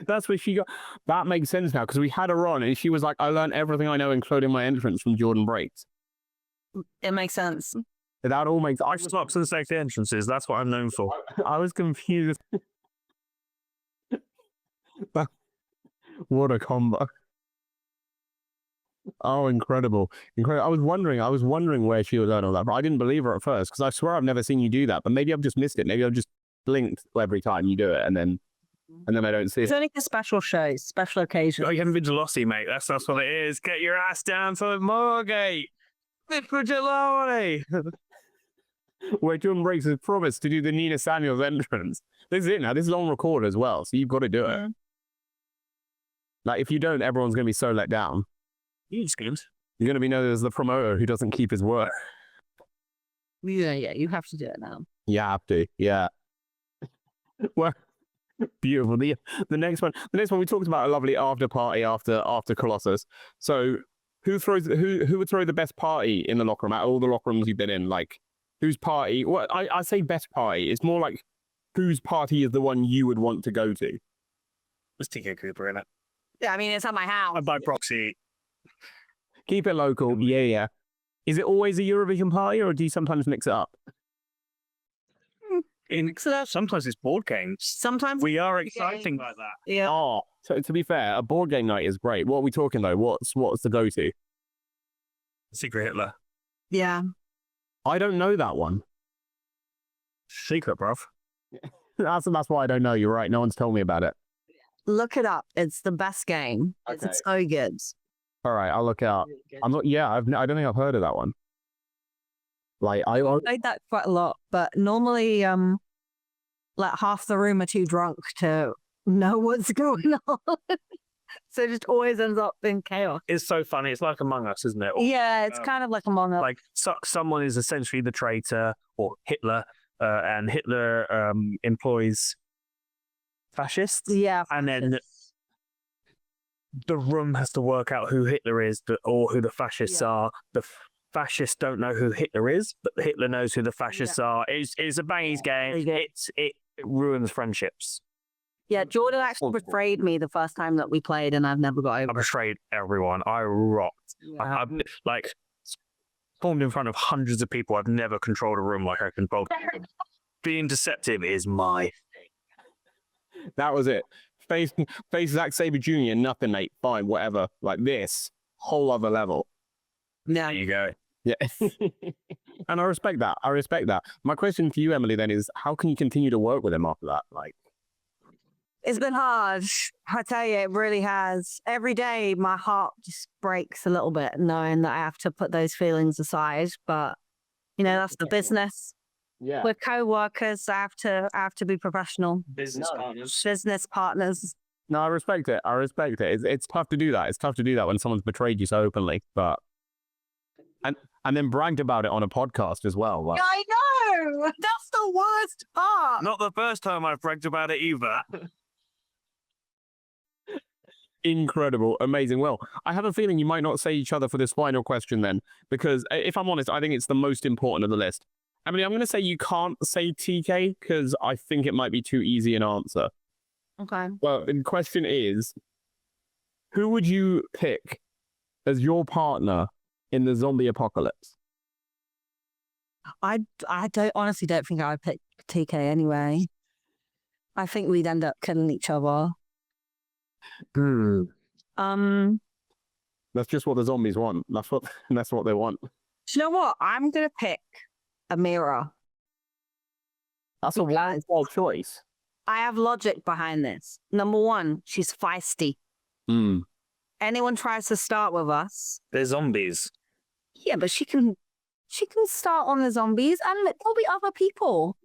That's what she got. That makes sense now because we had her on and she was like, I learned everything I know, including my entrance from Jordon Breaks. It makes sense. That all makes. I stops and sexy entrances. That's what I'm known for. I was confused. What a combo! Oh, incredible! I was wondering where she was at all that, but I didn't believe her at first because I swear I've never seen you do that. But maybe I've just missed it. Maybe I've just blinked every time you do it, and then I don't see it. It's only for special shows, special occasions. Oh, you haven't been to Lossie, mate. That's what it is. Get your ass down to Margate. For July. Where Jordon Breaks has promised to do the Nina Samuels entrance. This is it now. This is on record as well, so you've got to do it. Like, if you don't, everyone's going to be so let down. You screamed. You're going to be known as the promoter who doesn't keep his word. Yeah, you have to do it now. You have to, yeah. Well, beautiful. The next one, we talked about a lovely after party after Colossus. So, who would throw the best party in the locker room out of all the locker rooms you've been in? Like, whose party? Well, I say best party. It's more like whose party is the one you would want to go to. There's TK Cooper in it. Yeah, I mean, it's at my house. By proxy. Keep it local. Yeah. Is it always a Eurovision party, or do you sometimes mix it up? Sometimes it's board games. Sometimes we are exciting like that. Yeah. Oh, so to be fair, a board game night is great. What are we talking though? What's the go-to? Secret Hitler. Yeah. I don't know that one. Secret, bruv. That's why I don't know. You're right. No one's told me about it. Look it up. It's the best game. Okay. It's so good. All right, I'll look it up. I'm not. Yeah, I don't think I've heard of that one. Like I played that quite a lot, but normally, like half the room are too drunk to know what's going on. So it just always ends up in chaos. It's so funny. It's like Among Us, isn't it? Yeah, it's kind of like Among Us. Like someone is essentially the traitor or Hitler, and Hitler employs fascists. Yeah, and then the room has to work out who Hitler is or who the fascists are. The fascists don't know who Hitler is, but Hitler knows who the fascists are. It's a bangies game. It ruins friendships. Yeah, Jordan actually betrayed me the first time that we played, and I've never got over it. I betrayed everyone. I rocked. Yeah. I've like performed in front of hundreds of people. I've never controlled a room like I controlled. Being deceptive is my thing. That was it. Face Zack Sabre Jr. Nothing, mate. Fine, whatever. Like this, whole other level. There you go. Yeah. And I respect that. My question for you, Emily, then is how can you continue to work with him after that? Like, it's been hard. I tell you, it really has. Every day, my heart just breaks a little bit knowing that I have to put those feelings aside. But you know, that's the business. yeah. We're co-workers. I have to be professional. Business partners. No, I respect it. It's tough to do that. It's tough to do that when someone's betrayed you so openly, but and then bragged about it on a podcast as well. Like, I know. That's the worst part. Not the first time I've bragged about it either. incredible, amazing. Well, I have a feeling you might not say each other for this final question then, because if I'm honest, I think it's the most important of the list. Emily, I'm going to say you can't say TK because I think it might be too easy an answer. Okay. Well, the question is, who would you pick as your partner in the zombie apocalypse? I honestly don't think I would pick TK anyway. I think we'd end up killing each other. That's just what the zombies want. That's what they want. Do you know what? I'm gonna pick Amira. That's a wild choice. I have logic behind this. Number one, she's feisty. Anyone tries to start with us, They're zombies. yeah, but she can start on the zombies, and there'll be other people.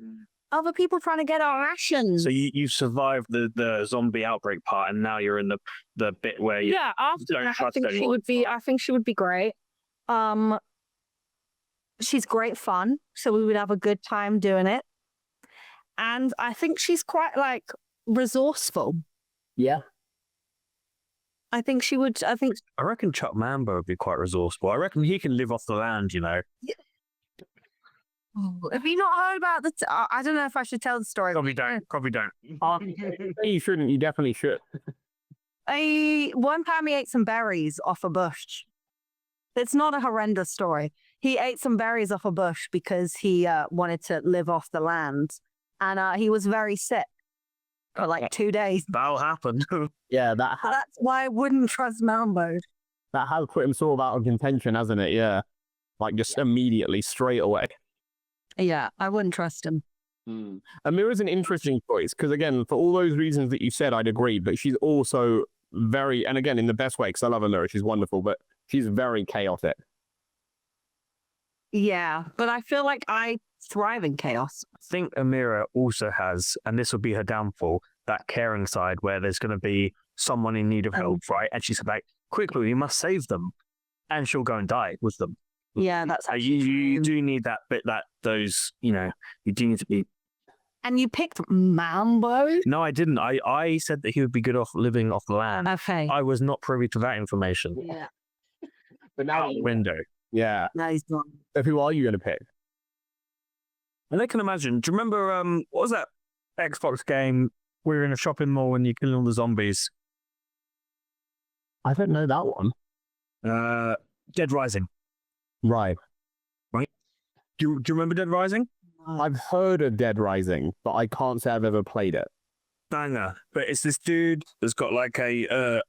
Other people trying to get our rations. So you've survived the zombie outbreak part, and now you're in the bit where you after don't that, I trust think anyone. I think she would be great. She's great fun, so we would have a good time doing it. And I think she's quite like resourceful. Yeah. I think she would. I reckon Chuck Mambo would be quite resourceful. I reckon he can live off the land, you know. Have you not heard about the? I don't know if I should tell the story. Probably don't. You shouldn't. You definitely should. One time he ate some berries off a bush. It's not a horrendous story. He ate some berries off a bush because he wanted to live off the land, and he was very sick for like 2 days. That'll happen. Yeah, That's why I wouldn't trust Mambo. that has put him sort of out of contention, hasn't it? Yeah. Like just immediately, straight away. Yeah, I wouldn't trust him. Amira's an interesting choice because, again, for all those reasons that you said, I'd agree. But she's also very, and again, in the best way, because I love Amira, she's wonderful, but she's very chaotic. Yeah, but I feel like I thrive in chaos. I think Amira also has, and this will be her downfall, that caring side where there's going to be someone in need of help, right? And she's like, quickly, we must save them. And she'll go and die with them. Yeah, that's you do need that bit, you do need to be. And you picked Mambo? No, I didn't. I said that he would be good off living off the land. Okay. I was not privy to that information. Yeah. But now, Out the window. yeah. No, he's not. So who are you going to pick? And I can imagine. Do you remember, what was that Xbox game? We were in a shopping mall and you're killing all the zombies. I don't know that one. Dead Rising. Right. Do you remember Dead Rising? I've heard of Dead Rising, but I can't say I've ever played it. Banger. But it's this dude that's got like an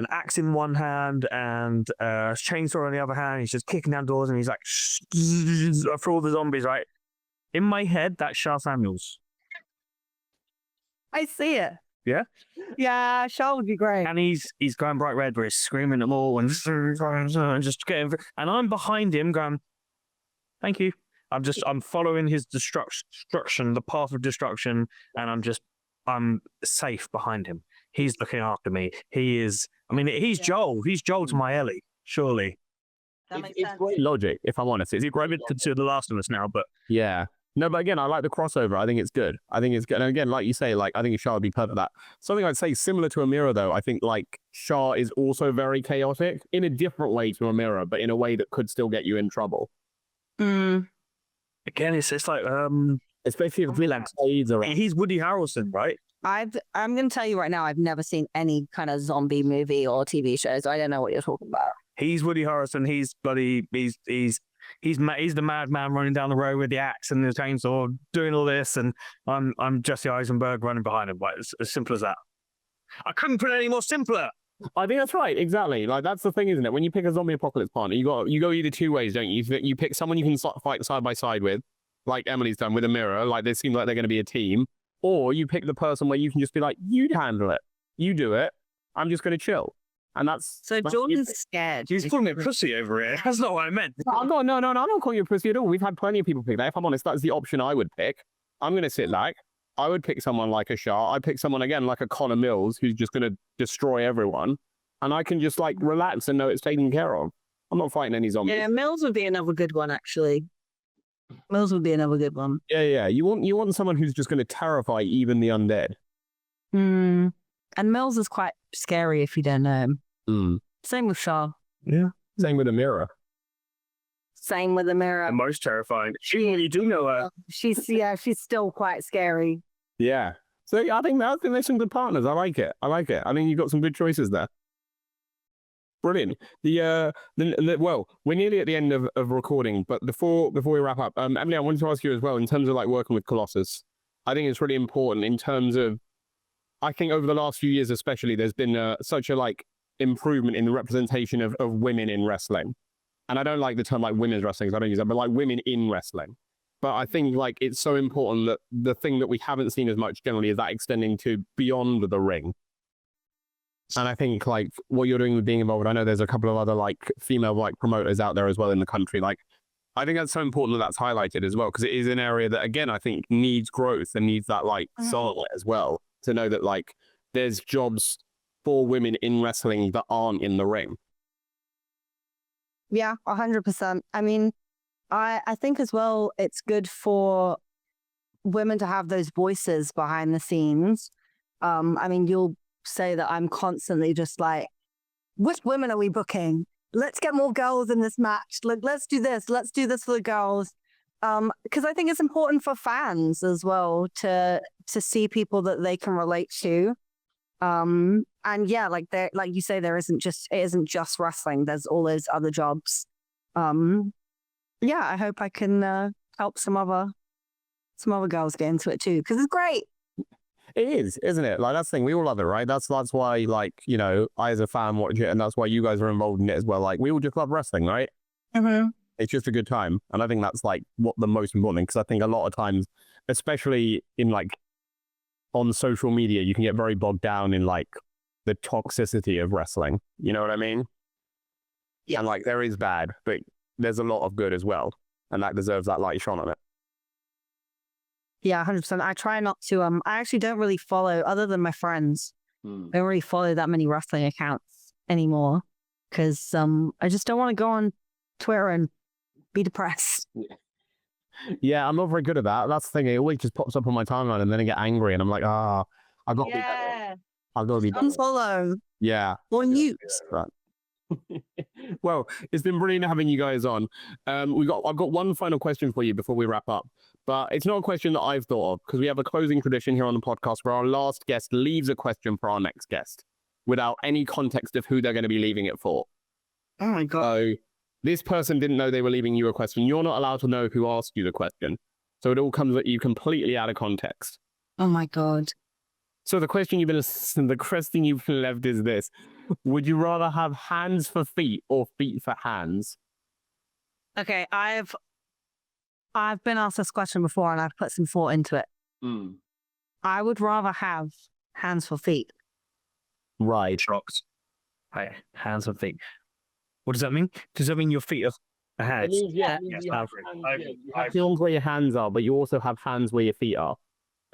axe in one hand and a chainsaw on the other hand. He's just kicking down doors and he's like, for all the zombies, right? In my head, that's Shah Samuels. I see it. Yeah? Yeah, Shaw would be great. And he's going bright red where he's screaming at them all and just getting, and I'm behind him going, thank you. I'm following his destruction, the path of destruction, and I'm safe behind him. He's looking after me. He's Joel. He's Joel to my Ellie, surely. That makes It's sense. great logic, if I'm honest. It's Great to The Last of Us now, but yeah. No, but again, I like the crossover. I think it's good. And again, like you say, like I think Shah would be perfect for that. Something I'd say similar to Amira, though, I think like Shah is also very chaotic in a different way to Amira, but in a way that could still get you in trouble. Mm. again, it's like Especially if villain. He's Woody Harrelson, right? I'm going to tell you right now, I've never seen any kind of zombie movie or TV show, so I don't know what you're talking about. He's Woody Harrelson. He's bloody. He's the madman running down the road with the axe and the chainsaw, doing all this, and I'm Jesse Eisenberg running behind him. Like, it's as simple as that. I couldn't put it any more simpler. I think that's right. Exactly. Like that's the thing, isn't it? When you pick a zombie apocalypse partner, you go either two ways, don't you? You pick someone you can fight side by side with, like Emily's done with Amira. Like they seem like they're going to be a team. Or you pick the person where you can just be like, you handle it, you do it. I'm just going to chill. And that's So Jordan's scared. He's calling me a pussy over here. That's not what I meant. I'm not calling you a pussy at all. We've had plenty of people pick that. If I'm honest, that's the option I would pick. I'm going to sit back. I would pick someone like a Shah. I'd pick someone, again, like a Connor Mills, who's just going to destroy everyone. And I can just, like, relax and know it's taken care of. I'm not fighting any zombies. Yeah, Mills would be another good one, actually. Mills would be another good one. Yeah. You want someone who's just going to terrify even the undead. Hmm. And Mills is quite scary if you don't know him. Mm. Same with Shah. Yeah. Same with Amira. Same with Amira. And most terrifying. You do know her. She's still quite scary. Yeah. So I think there's some good partners. I like it. I think you've got some good choices there. Brilliant. Well, we're nearly at the end of recording, but before we wrap up, Emily, I wanted to ask you as well, in terms of like working with Colossus, I think it's really important in terms of, I think over the last few years especially, there's been such a like improvement in the representation of women in wrestling. And I don't like the term like women's wrestling, because I don't use that, but like women in wrestling. But I think like it's so important that the thing that we haven't seen as much generally is that extending to beyond the ring. And I think like what you're doing with being involved, I know there's a couple of other like female like promoters out there as well in the country. Like I think that's so important that that's highlighted as well, because it is an area that again I think needs growth and needs that like solid as well, to know that like there's jobs for women in wrestling that aren't in the ring. Yeah, 100%. I mean, I think as well, it's good for women to have those voices behind the scenes. I mean, you'll say that I'm constantly just like, which women are we booking? Let's get more girls in this match. Let's do this. Let's do this for the girls. Because I think it's important for fans as well to see people that they can relate to. And yeah, like you say, it isn't just wrestling. There's all those other jobs. Yeah, I hope I can help some other girls get into it too, because it's great. It is, isn't it? Like that's the thing. We all love it, right? That's why, like, you know, I as a fan watch it, and that's why you guys are involved in it as well. Like we all just love wrestling, right? Mm-hmm. It's just a good time, and I think that's like what the most important thing. Because I think a lot of times, especially in like on social media, you can get very bogged down in like the toxicity of wrestling. You know what I mean? Yeah. And like there is bad, but there's a lot of good as well, and that deserves that light shone on it. Yeah, 100%. I try not to. I actually don't really follow, other than my friends. I don't really follow that many wrestling accounts anymore, because I just don't want to go on Twitter and be depressed. Yeah, I'm not very good at that. That's the thing. It always just pops up on my timeline, and then I get angry, and I'm like, I've got to be better. I've got to be better. Unfollow. Yeah. Or mute. Right. Well, it's been brilliant having you guys on. I've got one final question for you before we wrap up, but it's not a question that I've thought of, because we have a closing tradition here on the podcast where our last guest leaves a question for our next guest without any context of who they're going to be leaving it for. Oh my God. So this person didn't know they were leaving you a question. You're not allowed to know who asked you the question. So it all comes at you completely out of context. Oh my God. So the question you've left is this: would you rather have hands for feet or feet for hands? Okay, I've been asked this question before, and I've put some thought into it. I would rather have hands for feet. Right. Shocked. Hey, hands for feet. What does that mean? Does that mean your feet are hands? Yeah. Yes, You have hands where your hands are, but you also have hands where your feet are.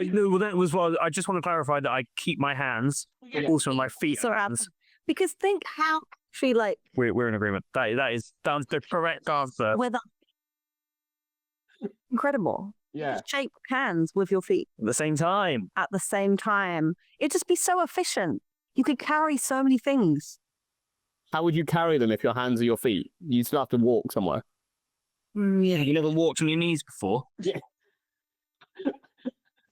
No, well, that was what I just want to clarify, that I keep my hands, also my feet. So hands. Because think how actually like We're in agreement. That's the correct answer. with incredible. Yeah. Just shake hands with your feet At the same time. at the same time. It'd just be so efficient. You could carry so many things. How would you carry them if your hands are your feet? You still have to walk somewhere. Yeah, you never walked on your knees before. Yeah.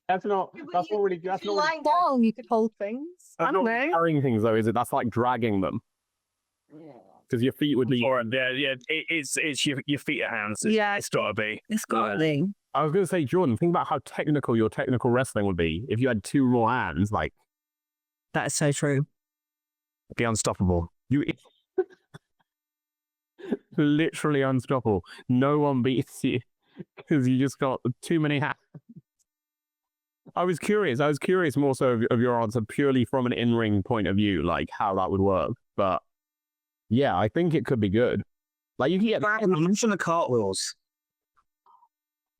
That's not really. That's not lying down. You could hold things. I don't know. carrying things though, is it? That's like dragging them. Because your feet would leave. Or it's your feet are hands. Yeah. It's gotta be. It's got to be. I was going to say, Jordan, think about how technical your technical wrestling would be if you had two raw hands. Like, That is so true. Be unstoppable. you literally unstoppable. No one beats you because you just got too many hands. I was curious more so of your answer purely from an in-ring point of view, like how that would work. But yeah, I think it could be good. Like you can get Mention the cartwheels.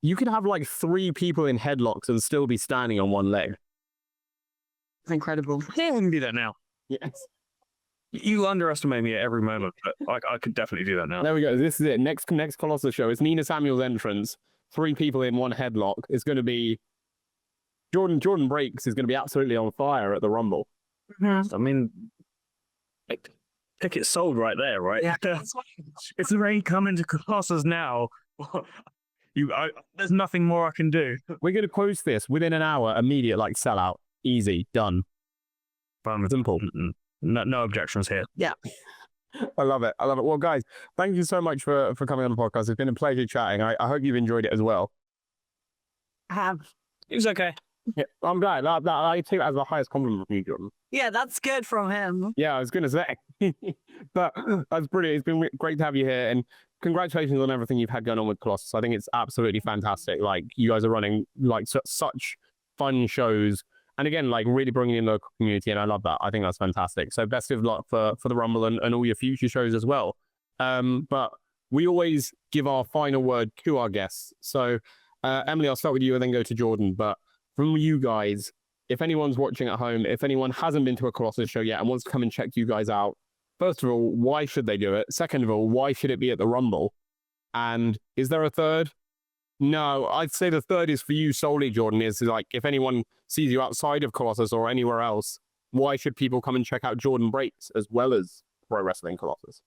You could have like 3 people in headlocks and still be standing on one leg. It's incredible. Yeah, we can do that now. Yes. You underestimate me at every moment, but I could definitely do that now. There we go. This is it. Next Colossus show. It's Nina Samuel's entrance. 3 people in one headlock. It's going to be Jordon Breaks is going to be absolutely on fire at the Rumble. Mm-hmm. I mean, tickets sold right there, right? Yeah. It's already coming to Colossus now. There's nothing more I can do. We're going to post this within an hour. Immediate, like sellout. Easy. Done. Simple. No objections here. Yeah. I love it. Well, guys, thank you so much for coming on the podcast. It's been a pleasure chatting. I hope you've enjoyed it as well. I have. It was okay. Yeah, I'm glad. I take that as the highest compliment from you, Jordan. Yeah, that's good from him. Yeah, I was going to say. But that's brilliant. It's been great to have you here, and congratulations on everything you've had going on with Colossus. I think it's absolutely fantastic. Like, you guys are running like such fun shows, and again, like really bringing in the local community, and I love that. I think that's fantastic. So best of luck for the Rumble and all your future shows as well. But we always give our final word to our guests. So Emily, I'll start with you and then go to Jordon. But from you guys, if anyone's watching at home, if anyone hasn't been to a Colossus show yet and wants to come and check you guys out, first of all, why should they do it? Second of all, why should it be at the Rumble? And is there a third? No, I'd say the third is for you solely, Jordon, is like, if anyone sees you outside of Colossus or anywhere else, why should people come and check out Jordon Breaks as well as Pro Wrestling Colossus?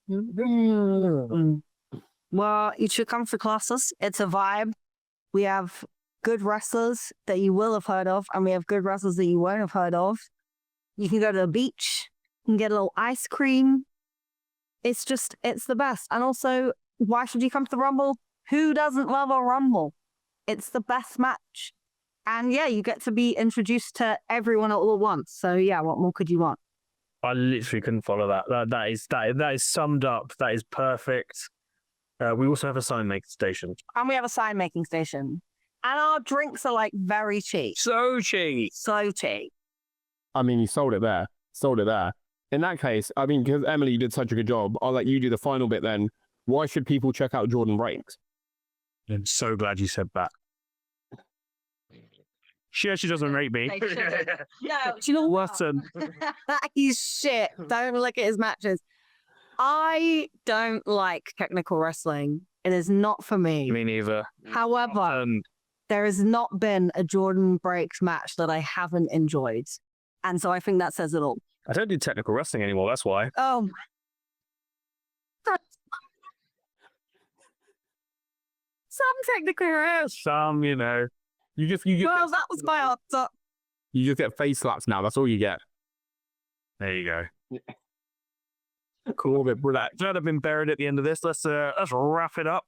Well, you should come for Colossus. It's a vibe. We have good wrestlers that you will have heard of, and we have good wrestlers that you won't have heard of. You can go to the beach, you can get a little ice cream. It's the best. And also, why should you come to the Rumble? Who doesn't love a Rumble? It's the best match. And yeah, you get to be introduced to everyone all at once. So yeah, what more could you want? I literally couldn't follow that. That is summed up. That is perfect. We also have a sign making station. And we have a sign making station. And our drinks are like very cheap. So cheap. So cheap. I mean, you sold it there. Sold it there. In that case, I mean, because Emily, you did such a good job, I'll let you do the final bit then. Why should people check out Jordon Breaks? I'm so glad you said that. She actually doesn't rate me. No, do you know what? He's shit. Don't look at his matches. I don't like technical wrestling. It is not for me. Me neither. However, there has not been a Jordon Breaks match that I haven't enjoyed. And so I think that says it all. I don't do technical wrestling anymore, that's why. Oh, some technical Some, you know. Well, that was my answer. You just get face slaps now. That's all you get. There you go. Cool, bit relaxed. Glad I've been buried at the end of this. Let's wrap it up.